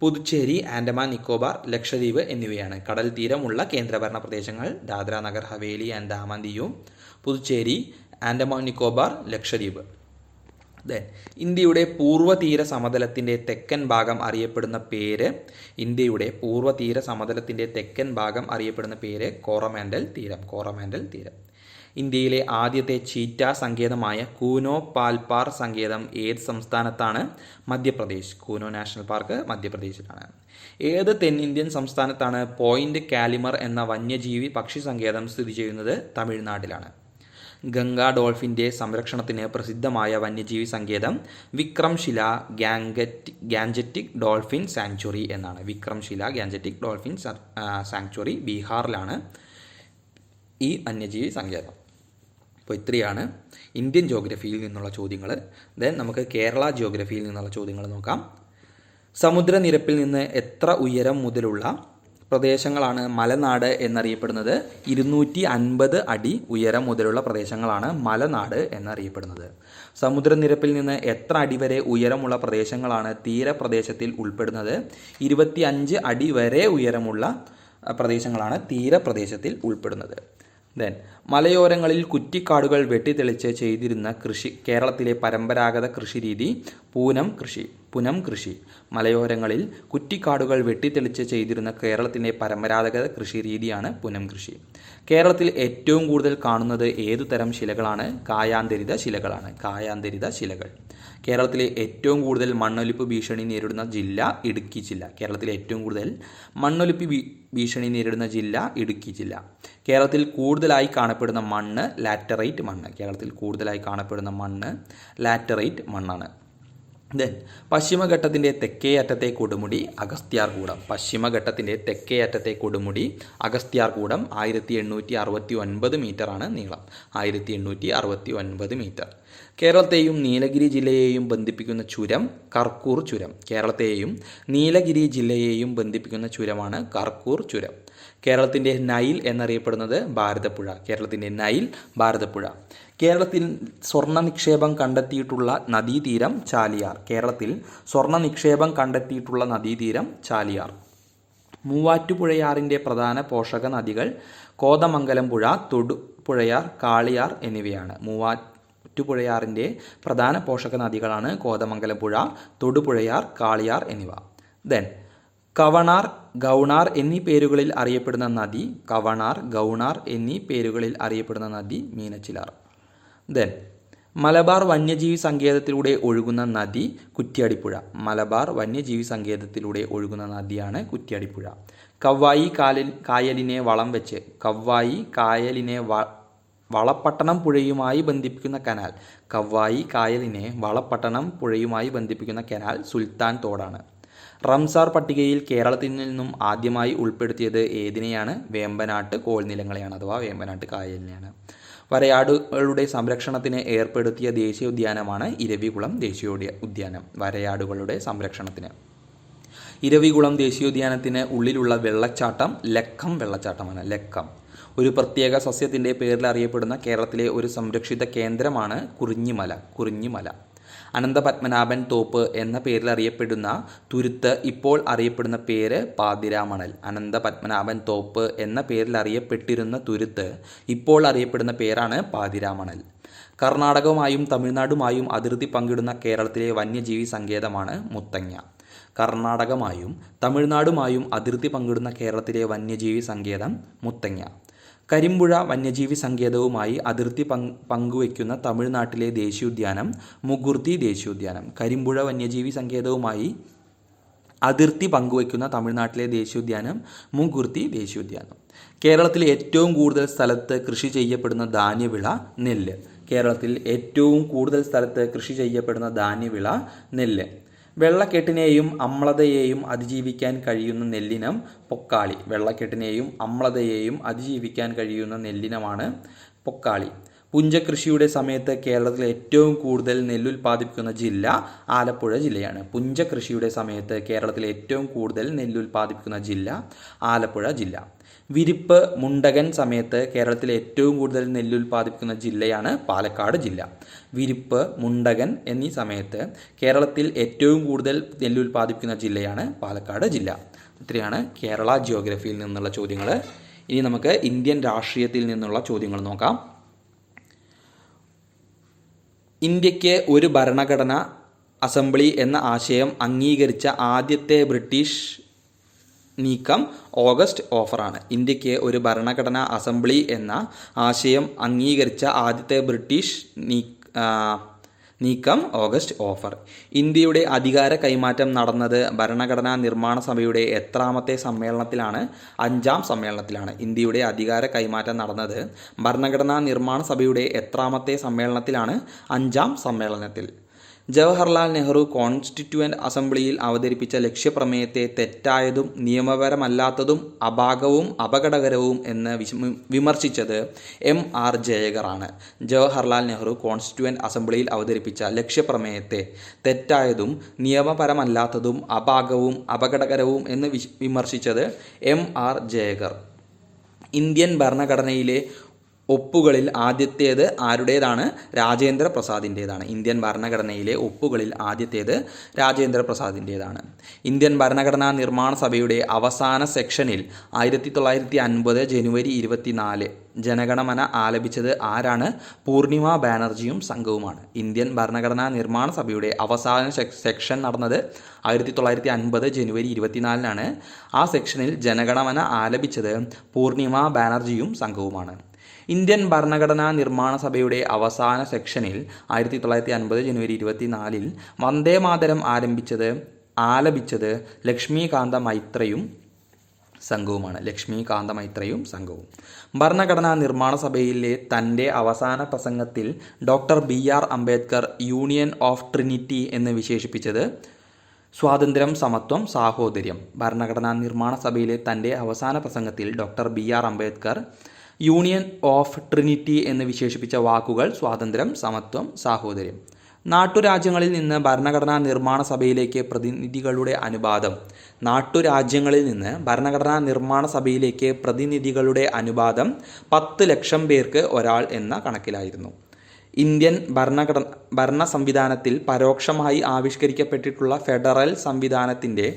പുതുച്ചേരി, ആൻഡമാൻ നിക്കോബാർ, ലക്ഷദ്വീപ് എന്നിവയാണ്. കടൽ തീരമുള്ള കേന്ദ്രഭരണ പ്രദേശങ്ങൾ ദാദ്ര നഗർ ഹവേലി ആൻഡ് ദാമൻ ദിയു, പുതുച്ചേരി, ആൻഡമാൻ നിക്കോബാർ, ലക്ഷദ്വീപ്. ഇന്ത്യയുടെ പൂർവ്വതീര സമതലത്തിൻ്റെ തെക്കൻ ഭാഗം അറിയപ്പെടുന്ന പേര്? ഇന്ത്യയുടെ പൂർവ്വതീര സമതലത്തിൻ്റെ തെക്കൻ ഭാഗം അറിയപ്പെടുന്ന പേര് കോറമാൻഡൽ തീരം. കോറമാൻഡൽ തീരം. ഇന്ത്യയിലെ ആദ്യത്തെ ചീറ്റ സങ്കേതമായ കൂനോ പാൽപാർ സങ്കേതം ഏത് സംസ്ഥാനത്താണ്? മധ്യപ്രദേശ്. Kuno national park മധ്യപ്രദേശിലാണ്. ഏത് തെന്നിന്ത്യൻ സംസ്ഥാനത്താണ് പോയിന്റ് കാലിമർ എന്ന വന്യജീവി പക്ഷി സങ്കേതം സ്ഥിതി ചെയ്യുന്നത്? തമിഴ്നാട്ടിലാണ്. ഗംഗ ഡോൾഫിൻ്റെ സംരക്ഷണത്തിന് പ്രസിദ്ധമായ വന്യജീവി സങ്കേതം വിക്രംശില ഗാൻജറ്റിക് ഡോൾഫിൻ സാങ്ച്വറി എന്നാണ്. വിക്രംശില ഗാൻജറ്റിക് ഡോൾഫിൻ സാങ്ച്വറി ബീഹാറിലാണ് ഈ വന്യജീവി സങ്കേതം. അപ്പോൾ ഇത്രയാണ് ഇന്ത്യൻ ജിയോഗ്രഫിയിൽ നിന്നുള്ള ചോദ്യങ്ങൾ. നമുക്ക് കേരള ജിയോഗ്രഫിയിൽ നിന്നുള്ള ചോദ്യങ്ങൾ നോക്കാം. സമുദ്രനിരപ്പിൽ നിന്ന് എത്ര ഉയരം മുതലുള്ള പ്രദേശങ്ങളാണ് മലനാട് എന്നറിയപ്പെടുന്നത്? 250 അടി ഉയരം മുതലുള്ള പ്രദേശങ്ങളാണ് മലനാട് എന്നറിയപ്പെടുന്നത്. സമുദ്രനിരപ്പിൽ നിന്ന് എത്ര അടി വരെ ഉയരമുള്ള പ്രദേശങ്ങളാണ് തീരപ്രദേശത്തിൽ ഉൾപ്പെടുന്നത്? 25 അടി വരെ ഉയരമുള്ള പ്രദേശങ്ങളാണ് തീരപ്രദേശത്തിൽ ഉൾപ്പെടുന്നത്. മലയോരങ്ങളിൽ കുറ്റിക്കാടുകൾ വെട്ടിത്തെളിച്ച് ചെയ്തിരുന്ന കൃഷി കേരളത്തിലെ പരമ്പരാഗത കൃഷിരീതി പൂനം കൃഷി. മലയോരങ്ങളിൽ കുറ്റിക്കാടുകൾ വെട്ടിത്തെളിച്ച് ചെയ്തിരുന്ന കേരളത്തിൻ്റെ പരമ്പരാഗത കൃഷിരീതിയാണ് പുനം കൃഷി. കേരളത്തിൽ ഏറ്റവും കൂടുതൽ കാണുന്നത് ഏതുതരം ശിലകളാണ്? കായാന്തരിത ശിലകൾ. കേരളത്തിലെ ഏറ്റവും കൂടുതൽ മണ്ണൊലിപ്പ് ഭീഷണി നേരിടുന്ന ജില്ല ഇടുക്കി ജില്ല. കേരളത്തിലെ ഏറ്റവും കൂടുതൽ മണ്ണൊലിപ്പ് ഭീഷണി നേരിടുന്ന ജില്ല ഇടുക്കി ജില്ല. കേരളത്തിൽ കൂടുതലായി കാണപ്പെടുന്ന മണ്ണ് ലാറ്ററൈറ്റ് മണ്ണാണ്. ദെൻ പശ്ചിമഘട്ടത്തിൻ്റെ തെക്കേ അറ്റത്തെ കൊടുമുടി അഗസ്ത്യാർകൂടം. 1869 മീറ്ററാണ് നീളം. 1869 മീറ്റർ. കേരളത്തെയും നീലഗിരി ജില്ലയെയും ബന്ധിപ്പിക്കുന്ന ചുരം കർക്കൂർ ചുരമാണ് കർക്കൂർ ചുരം. കേരളത്തിൻ്റെ നൈൽ എന്നറിയപ്പെടുന്നത് ഭാരതപ്പുഴ. കേരളത്തിൽ സ്വർണ്ണ നിക്ഷേപം കണ്ടെത്തിയിട്ടുള്ള നദീതീരം ചാലിയാർ. മൂവാറ്റുപുഴയാറിൻ്റെ പ്രധാന പോഷക നദികൾ കോതമംഗലം പുഴ, തൊടുപുഴയാർ, കാളിയാർ എന്നിവയാണ്. മൂവാറ്റുപുഴയാറിൻ്റെ പ്രധാന പോഷക നദികളാണ് കോതമംഗലം പുഴ, തൊടുപുഴയാർ, കാളിയാർ എന്നിവ. ദെൻ കവണാർ, ഗൗണാർ എന്നീ പേരുകളിൽ അറിയപ്പെടുന്ന നദി മീനച്ചിലാർ. ദെൻ മലബാർ വന്യജീവി സങ്കേതത്തിലൂടെ ഒഴുകുന്ന നദി കുറ്റ്യാടിപ്പുഴ. നദിയാണ് കുറ്റ്യാടിപ്പുഴ. കവ്വായി കായലിനെ വളപട്ടണം പുഴയുമായി ബന്ധിപ്പിക്കുന്ന കനാൽ സുൽത്താൻ തോടാണ്. റംസാർ പട്ടികയിൽ കേരളത്തിൽ നിന്നും ആദ്യമായി ഉൾപ്പെടുത്തിയത് ഏതിനെയാണ്? വേമ്പനാട്ട് കോൾനിലങ്ങളെയാണ്, അഥവാ വേമ്പനാട്ട് കായലിനെയാണ്. വരയാടുകളുടെ സംരക്ഷണത്തിന് ഏർപ്പെടുത്തിയ ദേശീയോദ്യാനമാണ് ഇരവികുളം ദേശീയോദ്യാനം. ഇരവികുളം ദേശീയോദ്യാനത്തിന് ഉള്ളിലുള്ള വെള്ളച്ചാട്ടം ലക്കം വെള്ളച്ചാട്ടമാണ്. ഒരു പ്രത്യേക സസ്യത്തിൻ്റെ പേരിൽ അറിയപ്പെടുന്ന കേരളത്തിലെ ഒരു സംരക്ഷിത കേന്ദ്രമാണ് കുറിഞ്ഞിമല. അനന്തപത്മനാഭൻ തോപ്പ് എന്ന പേരിൽ അറിയപ്പെടുന്ന തുരുത്ത് ഇപ്പോൾ അറിയപ്പെടുന്ന പേര് പാതിരാമണൽ. അനന്തപത്മനാഭൻ തോപ്പ് എന്ന പേരിൽ അറിയപ്പെട്ടിരുന്ന തുരുത്ത് ഇപ്പോൾ അറിയപ്പെടുന്ന പേരാണ് പാതിരാമണൽ. കർണാടകവുമായും തമിഴ്നാടുമായും അതിർത്തി പങ്കിടുന്ന കേരളത്തിലെ വന്യജീവി സങ്കേതമാണ് മുത്തങ്ങ. കരിമ്പുഴ വന്യജീവി സങ്കേതവുമായി അതിർത്തി പങ്കുവയ്ക്കുന്ന തമിഴ്നാട്ടിലെ ദേശീയോദ്യാനം മുകുർത്തി ദേശീയോദ്യാനം. കേരളത്തിലെ ഏറ്റവും കൂടുതൽ സ്ഥലത്ത് കൃഷി ചെയ്യപ്പെടുന്ന ധാന്യവിള നെല്ല്. വെള്ളക്കെട്ടിനെയും അമ്ലതയെയും അതിജീവിക്കാൻ കഴിയുന്ന നെല്ലിനം പൊക്കാളി. പുഞ്ചകൃഷിയുടെ സമയത്ത് കേരളത്തിൽ ഏറ്റവും കൂടുതൽ നെല്ലുൽപാദിപ്പിക്കുന്ന ജില്ല ആലപ്പുഴ ജില്ല. വിരിപ്പ്, മുണ്ടകൻ സമയത്ത് കേരളത്തിൽ ഏറ്റവും കൂടുതൽ നെല്ലുൽപാദിപ്പിക്കുന്ന ജില്ലയാണ് പാലക്കാട് ജില്ല. വിരിപ്പ്, മുണ്ടകൻ എന്നീ സമയത്ത് കേരളത്തിൽ ഏറ്റവും കൂടുതൽ നെല്ലുൽപാദിപ്പിക്കുന്ന ജില്ലയാണ് പാലക്കാട് ജില്ല. ഇത്രയാണ് കേരള ജിയോഗ്രഫിയിൽ നിന്നുള്ള ചോദ്യങ്ങൾ. ഇനി നമുക്ക് ഇന്ത്യൻ രാഷ്ട്രീയത്തിൽ നിന്നുള്ള ചോദ്യങ്ങൾ നോക്കാം. ഇന്ത്യക്ക് ഒരു ഭരണഘടന അസംബ്ലി എന്ന ആശയം അംഗീകരിച്ച ആദ്യത്തെ ബ്രിട്ടീഷ് നീക്കം ഓഗസ്റ്റ് ഓഫറാണ്. ഇന്ത്യക്ക് ഒരു ഭരണഘടനാ അസംബ്ലി എന്ന ആശയം അംഗീകരിച്ച ആദ്യത്തെ ബ്രിട്ടീഷ് നീക്കം ഓഗസ്റ്റ് ഓഫർ. ഇന്ത്യയുടെ അധികാര കൈമാറ്റം നടന്നത് ഭരണഘടനാ നിർമ്മാണ സഭയുടെ എത്രാമത്തെ സമ്മേളനത്തിലാണ്? 5ാം സമ്മേളനത്തിലാണ്. ഇന്ത്യയുടെ അധികാര കൈമാറ്റം നടന്നത് ഭരണഘടനാ നിർമ്മാണ സഭയുടെ എത്രാമത്തെ സമ്മേളനത്തിലാണ്? 5ാം സമ്മേളനത്തിൽ. ജവഹർലാൽ നെഹ്റു കോൺസ്റ്റിറ്റ്യൂവൻ്റ് അസംബ്ലിയിൽ അവതരിപ്പിച്ച ലക്ഷ്യപ്രമേയത്തെ തെറ്റായതും നിയമപരമല്ലാത്തതും അപാകവും അപകടകരവും എന്ന് വിമർശിച്ചത് M.R. ജയകറാണ്. ജവഹർലാൽ നെഹ്റു കോൺസ്റ്റിറ്റ്യൂവൻ്റ് അസംബ്ലിയിൽ അവതരിപ്പിച്ച ലക്ഷ്യപ്രമേയത്തെ തെറ്റായതും നിയമപരമല്ലാത്തതും അപാകവും അപകടകരവും എന്ന് വിമർശിച്ചത് M.R. ജയകർ. ഇന്ത്യൻ ഭരണഘടനയിലെ ഒപ്പുകളിൽ ആദ്യത്തേത് ആരുടേതാണ്? രാജേന്ദ്ര പ്രസാദിൻ്റേതാണ്. ഇന്ത്യൻ ഭരണഘടനയിലെ ഒപ്പുകളിൽ ആദ്യത്തേത് രാജേന്ദ്ര പ്രസാദിൻ്റേതാണ്. ഇന്ത്യൻ ഭരണഘടനാ നിർമ്മാണ സഭയുടെ അവസാന സെക്ഷനിൽ 1950 ജനുവരി 24 ജനഗണമന ആലപിച്ചത് ആരാണ്? പൂർണിമ ബാനർജിയും സംഘവുമാണ്. ഇന്ത്യൻ ഭരണഘടനാ നിർമ്മാണ സഭയുടെ അവസാന സെക്ഷൻ നടന്നത് 1950 ജനുവരി 24 ആ സെക്ഷനിൽ ജനഗണമന ആലപിച്ചത് പൂർണിമ ബാനർജിയും സംഘവുമാണ്. ഇന്ത്യൻ ഭരണഘടനാ നിർമ്മാണ സഭയുടെ അവസാന സെക്ഷനിൽ 1950 ജനുവരി 24 വന്ദേ മാതരം ആലപിച്ചത് ലക്ഷ്മീകാന്ത മൈത്രയും സംഘവുമാണ്. ലക്ഷ്മീകാന്ത മൈത്രയും സംഘവും. ഭരണഘടനാ നിർമ്മാണ സഭയിലെ തൻ്റെ അവസാന പ്രസംഗത്തിൽ doctor BR Ambedkar union of Trinity എന്ന് വിശേഷിപ്പിച്ചത് സ്വാതന്ത്ര്യം, സമത്വം, സാഹോദര്യം. ഭരണഘടനാ നിർമ്മാണ സഭയിലെ തൻ്റെ അവസാന പ്രസംഗത്തിൽ doctor BR Ambedkar union of Trinity എന്ന് വിശേഷിപ്പിച്ച വാക്കുകൾ സ്വാതന്ത്ര്യം, സമത്വം, സാഹോദര്യം. നാട്ടുരാജ്യങ്ങളിൽ നിന്ന് ഭരണഘടനാ നിർമ്മാണ സഭയിലേക്ക് പ്രതിനിധികളുടെ അനുപാതം. നാട്ടുരാജ്യങ്ങളിൽ നിന്ന് ഭരണഘടനാ നിർമ്മാണ സഭയിലേക്ക് പ്രതിനിധികളുടെ അനുപാതം 10 ലക്ഷം പേർക്ക് ഒരാൾ എന്ന കണക്കിലായിരുന്നു. ഇന്ത്യൻ ഭരണ സംവിധാനത്തിൽ പരോക്ഷമായി ആവിഷ്കരിക്കപ്പെട്ടിട്ടുള്ള ഫെഡറൽ സംവിധാനത്തിൻ്റെ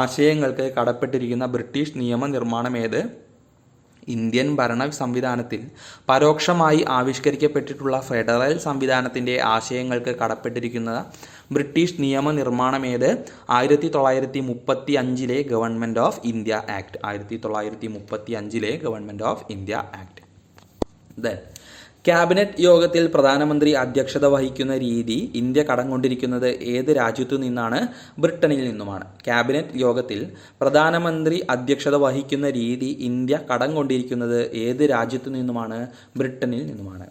ആശയങ്ങൾക്ക് കടപ്പെട്ടിരിക്കുന്ന ബ്രിട്ടീഷ് നിയമനിർമ്മാണമേത്? ഇന്ത്യൻ ഭരണ സംവിധാനത്തിൽ പരോക്ഷമായി ആവിഷ്കരിക്കപ്പെട്ടിട്ടുള്ള ഫെഡറൽ സംവിധാനത്തിൻ്റെ ആശയങ്ങൾക്ക് കടപ്പെട്ടിരിക്കുന്ന ബ്രിട്ടീഷ് നിയമനിർമ്മാണമേത്? 1935 government of India act. 1935 government of India act. Then cabinet യോഗത്തിൽ പ്രധാനമന്ത്രി അധ്യക്ഷത വഹിക്കുന്ന രീതി ഇന്ത്യ കടം കൊണ്ടിരിക്കുന്നത് ഏത് രാജ്യത്തു നിന്നാണ്? ബ്രിട്ടനിൽ നിന്നുമാണ്. ക്യാബിനറ്റ് യോഗത്തിൽ പ്രധാനമന്ത്രി അധ്യക്ഷത വഹിക്കുന്ന രീതി ഇന്ത്യ കടം കൊണ്ടിരിക്കുന്നത് ഏത് രാജ്യത്തു നിന്നുമാണ്? ബ്രിട്ടനിൽ നിന്നുമാണ്.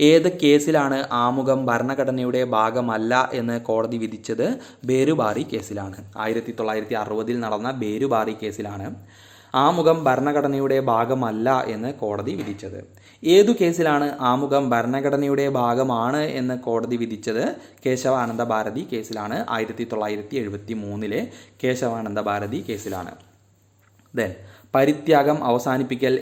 ഏത് കേസിലാണ് ആമുഖം ഭരണഘടനയുടെ ഭാഗമല്ല എന്ന് കോടതി വിധിച്ചത്? ബേരുബാറി കേസിലാണ്. 1960 നടന്ന ബേരുബാറി കേസിലാണ് ആമുഖം ഭരണഘടനയുടെ ഭാഗമല്ല എന്ന് കോടതി വിധിച്ചത്. ഏതു കേസിലാണ് ആമുഖം ഭരണഘടനയുടെ ഭാഗമാണ് എന്ന് കോടതി വിധിച്ചത്? കേശവാനന്ദ ഭാരതി കേസിലാണ്. 1973 കേശവാനന്ദ ഭാരതി കേസിലാണ്. ദെൻ പരിത്യാഗം അവസാനിപ്പിക്കൽ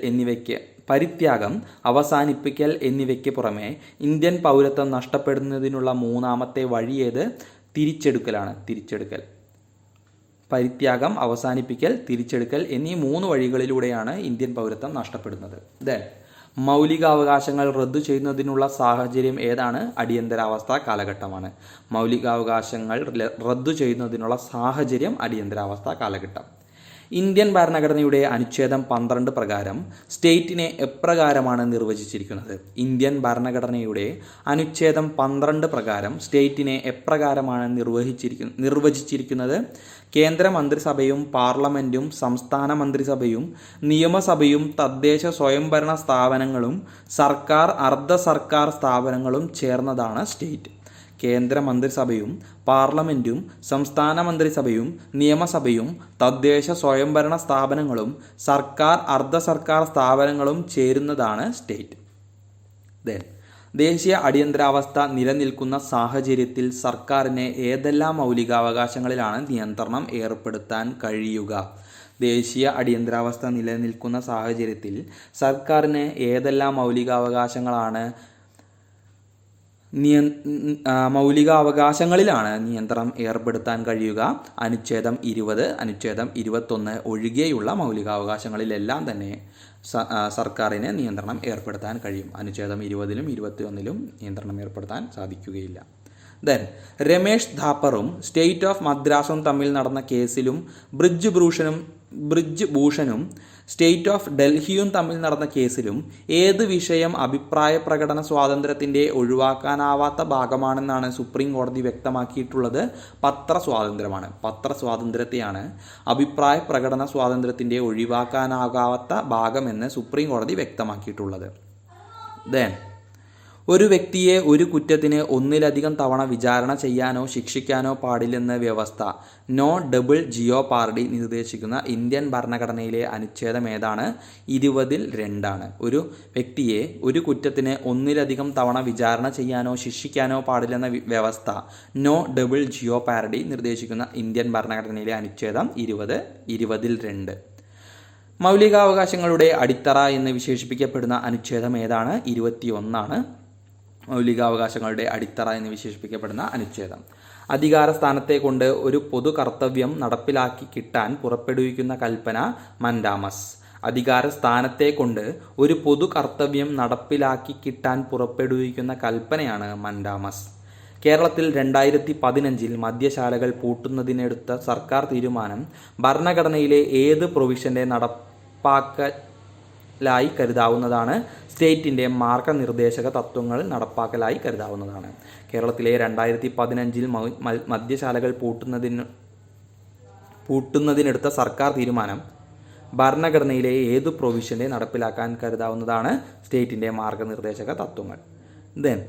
എന്നിവയ്ക്ക് പുറമെ ഇന്ത്യൻ പൗരത്വം നഷ്ടപ്പെടുന്നതിനുള്ള മൂന്നാമത്തെ വഴിയേത്? തിരിച്ചെടുക്കലാണ്. പരിത്യാഗം, അവസാനിപ്പിക്കൽ, തിരിച്ചെടുക്കൽ എന്നീ 3 വഴികളിലൂടെയാണ് ഇന്ത്യൻ പൗരത്വം നഷ്ടപ്പെടുന്നത്. ദെൻ മൗലികാവകാശങ്ങൾ റദ്ദു ചെയ്യുന്നതിനുള്ള സാഹചര്യം ഏതാണ്? അടിയന്തരാവസ്ഥ കാലഘട്ടമാണ്. മൗലികാവകാശങ്ങൾ റദ്ദു ചെയ്യുന്നതിനുള്ള സാഹചര്യം അടിയന്തരാവസ്ഥ കാലഘട്ടം. ഇന്ത്യൻ ഭരണഘടനയുടെ അനുച്ഛേദം 12 പ്രകാരം സ്റ്റേറ്റിനെ എപ്രകാരമാണ് നിർവചിച്ചിരിക്കുന്നത്? ഇന്ത്യൻ ഭരണഘടനയുടെ അനുച്ഛേദം 12 പ്രകാരം സ്റ്റേറ്റിനെ എപ്രകാരമാണ് നിർവചിച്ചിരിക്കുന്നത്? കേന്ദ്ര മന്ത്രിസഭയും പാർലമെൻറ്റും സംസ്ഥാന മന്ത്രിസഭയും നിയമസഭയും തദ്ദേശ സ്വയംഭരണ സ്ഥാപനങ്ങളും സർക്കാർ, അർദ്ധ സർക്കാർ സ്ഥാപനങ്ങളും ചേർന്നതാണ് സ്റ്റേറ്റ്. കേന്ദ്ര മന്ത്രിസഭയും പാർലമെൻറ്റും സംസ്ഥാന മന്ത്രിസഭയും നിയമസഭയും തദ്ദേശ സ്വയംഭരണ സ്ഥാപനങ്ങളും സർക്കാർ, അർദ്ധ സർക്കാർ സ്ഥാപനങ്ങളും ചേരുന്നതാണ് സ്റ്റേറ്റ്. ദെൻ ദേശീയ അടിയന്തരാവസ്ഥ നിലനിൽക്കുന്ന സാഹചര്യത്തിൽ സർക്കാരിന് ഏതെല്ലാം മൗലികാവകാശങ്ങളിലാണ് നിയന്ത്രണം ഏർപ്പെടുത്താൻ കഴിയുക? ദേശീയ അടിയന്തരാവസ്ഥ നിലനിൽക്കുന്ന സാഹചര്യത്തിൽ സർക്കാരിന് ഏതെല്ലാം മൗലികാവകാശങ്ങളിലാണ് നിയന്ത്രണം ഏർപ്പെടുത്താൻ കഴിയുക? അനുച്ഛേദം 20, അനുച്ഛേദം 21 ഒഴികെയുള്ള മൗലികാവകാശങ്ങളിലെല്ലാം തന്നെ സർക്കാരിന് നിയന്ത്രണം ഏർപ്പെടുത്താൻ കഴിയും. അനുച്ഛേദം 20ലും 21ലും നിയന്ത്രണം ഏർപ്പെടുത്താൻ സാധിക്കുകയില്ല. ദെൻ രമേഷ് ഥാപ്പറും സ്റ്റേറ്റ് ഓഫ് മദ്രാസും തമ്മിൽ നടന്ന കേസിലും ബ്രിജ് ഭൂഷണും സ്റ്റേറ്റ് ഓഫ് ഡൽഹിയും തമ്മിൽ നടന്ന കേസിലും ഏത് വിഷയം അഭിപ്രായ പ്രകടന സ്വാതന്ത്ര്യത്തിൻ്റെ ഒഴിവാക്കാനാവാത്ത ഭാഗമാണെന്നാണ് സുപ്രീം കോടതി വ്യക്തമാക്കിയിട്ടുള്ളത്? പത്രസ്വാതന്ത്ര്യമാണ്. പത്രസ്വാതന്ത്ര്യത്തെയാണ് അഭിപ്രായ പ്രകടന സ്വാതന്ത്ര്യത്തിൻ്റെ ഒഴിവാക്കാനാകാത്ത ഭാഗമെന്ന് സുപ്രീം കോടതി വ്യക്തമാക്കിയിട്ടുള്ളത്. ദെൻ ഒരു വ്യക്തിയെ ഒരു കുറ്റത്തിന് ഒന്നിലധികം തവണ വിചാരണ ചെയ്യാനോ ശിക്ഷിക്കാനോ പാടില്ലെന്ന വ്യവസ്ഥ നോ ഡബിൾ ജിയോപാർഡി നിർദ്ദേശിക്കുന്ന ഇന്ത്യൻ ഭരണഘടനയിലെ അനുച്ഛേദം ഏതാണ്? 20(2) ഒരു വ്യക്തിയെ ഒരു കുറ്റത്തിന് ഒന്നിലധികം തവണ വിചാരണ ചെയ്യാനോ ശിക്ഷിക്കാനോ പാടില്ലെന്ന വ്യവസ്ഥ നോ ഡബിൾ ജിയോപാർഡി നിർദ്ദേശിക്കുന്ന ഇന്ത്യൻ ഭരണഘടനയിലെ അനുച്ഛേദം 20(2). മൗലികാവകാശങ്ങളുടെ അടിത്തറ എന്ന് വിശേഷിപ്പിക്കപ്പെടുന്ന അനുച്ഛേദം ഏതാണ്? 21 മൗലികാവകാശങ്ങളുടെ അടിത്തറ എന്ന് വിശേഷിപ്പിക്കപ്പെടുന്ന അനുച്ഛേദം. അധികാര സ്ഥാനത്തെ കൊണ്ട് ഒരു പൊതു കർത്തവ്യം നടപ്പിലാക്കി കിട്ടാൻ പുറപ്പെടുവിക്കുന്ന കൽപ്പന മൻഡാമസ്. അധികാര സ്ഥാനത്തെ കൊണ്ട് ഒരു പൊതു കർത്തവ്യം നടപ്പിലാക്കി കിട്ടാൻ പുറപ്പെടുവിക്കുന്ന കൽപ്പനയാണ് മൻഡാമസ്. കേരളത്തിൽ 2015 മദ്യശാലകൾ പൂട്ടുന്നതിനെടുത്ത സർക്കാർ തീരുമാനം ഭരണഘടനയിലെ ഏത് പ്രൊവിഷന്റെ നടപ്പാക്കലായി കരുതാവുന്നതാണ്? സ്റ്റേറ്റിന്റെ മാർഗനിർദ്ദേശക തത്വങ്ങൾ നടപ്പാക്കലായി കരുതാവുന്നതാണ്. കേരളത്തിലെ 2015 മദ്യശാലകൾ പൂട്ടുന്നതിനെടുത്ത സർക്കാർ തീരുമാനം ഭരണഘടനയിലെ ഏതു പ്രൊവിഷന്റെ നടപ്പിലാക്കാൻ കരുതാവുന്നതാണ്? സ്റ്റേറ്റിന്റെ മാർഗനിർദ്ദേശക തത്വങ്ങൾ. ദെൻ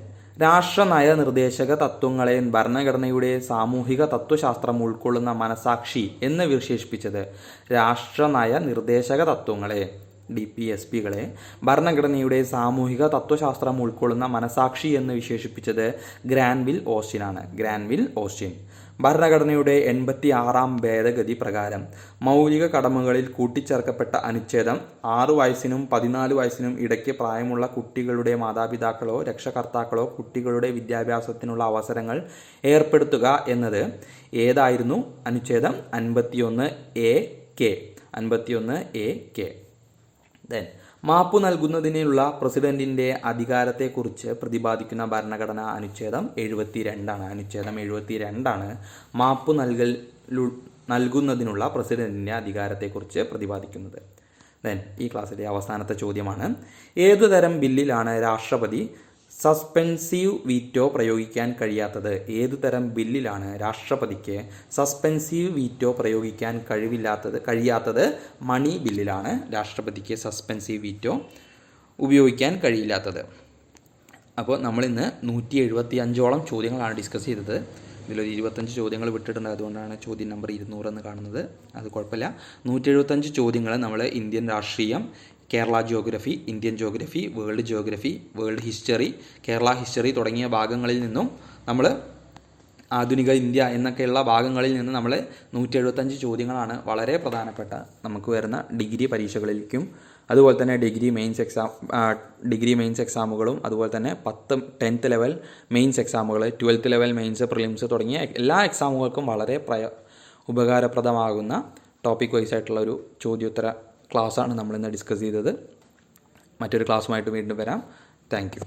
രാഷ്ട്രനയ നിർദ്ദേശക തത്വങ്ങളെ ഭരണഘടനയുടെ സാമൂഹിക തത്വശാസ്ത്രം ഉൾക്കൊള്ളുന്ന മനസാക്ഷി എന്ന് വിശേഷിപ്പിച്ചത്? രാഷ്ട്രനയ നിർദ്ദേശക തത്വങ്ങളെ DPSPകളെ ഭരണഘടനയുടെ സാമൂഹിക തത്വശാസ്ത്രം ഉൾക്കൊള്ളുന്ന മനസാക്ഷി എന്ന് വിശേഷിപ്പിച്ചത് ഗ്രാൻവിൽ ഓസ്റ്റിനാണ്. ഗ്രാൻവിൽ ഓസ്റ്റിൻ. ഭരണഘടനയുടെ 86 ഭേദഗതി പ്രകാരം മൗലിക കടമകളിൽ കൂട്ടിച്ചേർക്കപ്പെട്ട അനുച്ഛേദം 6 വയസ്സിനും 14 വയസ്സിനും ഇടയ്ക്ക് പ്രായമുള്ള കുട്ടികളുടെ മാതാപിതാക്കളോ രക്ഷകർത്താക്കളോ കുട്ടികളുടെ വിദ്യാഭ്യാസത്തിനുള്ള അവസരങ്ങൾ ഏർപ്പെടുത്തുക എന്നത് ഏതായിരുന്നു? അനുച്ഛേദം 51A(k). 51A(k). ദെൻ മാപ്പു നൽകുന്നതിനുള്ള പ്രസിഡന്റിന്റെ അധികാരത്തെക്കുറിച്ച് പ്രതിപാദിക്കുന്ന ഭരണഘടന അനുച്ഛേദം 72. അനുച്ഛേദം 72 മാപ്പു നൽകുന്നതിനുള്ള പ്രസിഡന്റിന്റെ അധികാരത്തെക്കുറിച്ച് പ്രതിപാദിക്കുന്നത്. ദെൻ ഈ ക്ലാസ്സിലെ അവസാനത്തെ ചോദ്യമാണ്: ഏതുതരം ബില്ലിലാണ് രാഷ്ട്രപതി സസ്പെൻസീവ് വീറ്റോ പ്രയോഗിക്കാൻ കഴിയാത്തത്? ഏതുതരം ബില്ലിലാണ് രാഷ്ട്രപതിക്ക് സസ്പെൻസീവ് വീറ്റോ പ്രയോഗിക്കാൻ കഴിയാത്തത്? മണി ബില്ലിലാണ് രാഷ്ട്രപതിക്ക് സസ്പെൻസീവ് വീറ്റോ ഉപയോഗിക്കാൻ കഴിയില്ലാത്തത്. അപ്പോൾ നമ്മളിന്ന് 175ഓളം ചോദ്യങ്ങളാണ് ഡിസ്കസ് ചെയ്തത്. ഇതിലൊരു 25 ചോദ്യങ്ങൾ വിട്ടിട്ടുണ്ട്. അതുകൊണ്ടാണ് ചോദ്യം നമ്പർ 200 എന്ന് കാണുന്നത്. അത് കുഴപ്പമില്ല. 175 ചോദ്യങ്ങൾ നമ്മൾ ഇന്ത്യൻ രാഷ്ട്രീയം, Kerala geography, Indian geography, world geography, world history, Kerala history തുടങ്ങിയ ഭാഗങ്ങളിൽ നിന്നും നമ്മൾ ആധുനിക ഇന്ത്യ എന്നൊക്കെയുള്ള ഭാഗങ്ങളിൽ നിന്ന് നമ്മൾ 175 ചോദ്യങ്ങളാണ് വളരെ പ്രധാനപ്പെട്ട നമുക്ക് വരുന്ന ഡിഗ്രി പരീക്ഷകളിലേക്കും അതുപോലെ തന്നെ ഡിഗ്രി മെയിൻസ് എക്സാമുകളും അതുപോലെ തന്നെ 10th ലെവൽ മെയിൻസ് എക്സാമുകൾ, 12th ലെവൽ മെയിൻസ്, പ്രിലിംസ് തുടങ്ങിയ എല്ലാ എക്സാമുകൾക്കും വളരെ ഉപകാരപ്രദമാകുന്ന ടോപ്പിക് വൈസ് ആയിട്ടുള്ള ഒരു ചോദ്യോത്തര ക്ലാസ്സാണ് നമ്മളിന്ന് ഡിസ്കസ് ചെയ്തത്. മറ്റൊരു ക്ലാസ്സുമായിട്ട് വീണ്ടും വരാം. Thank you.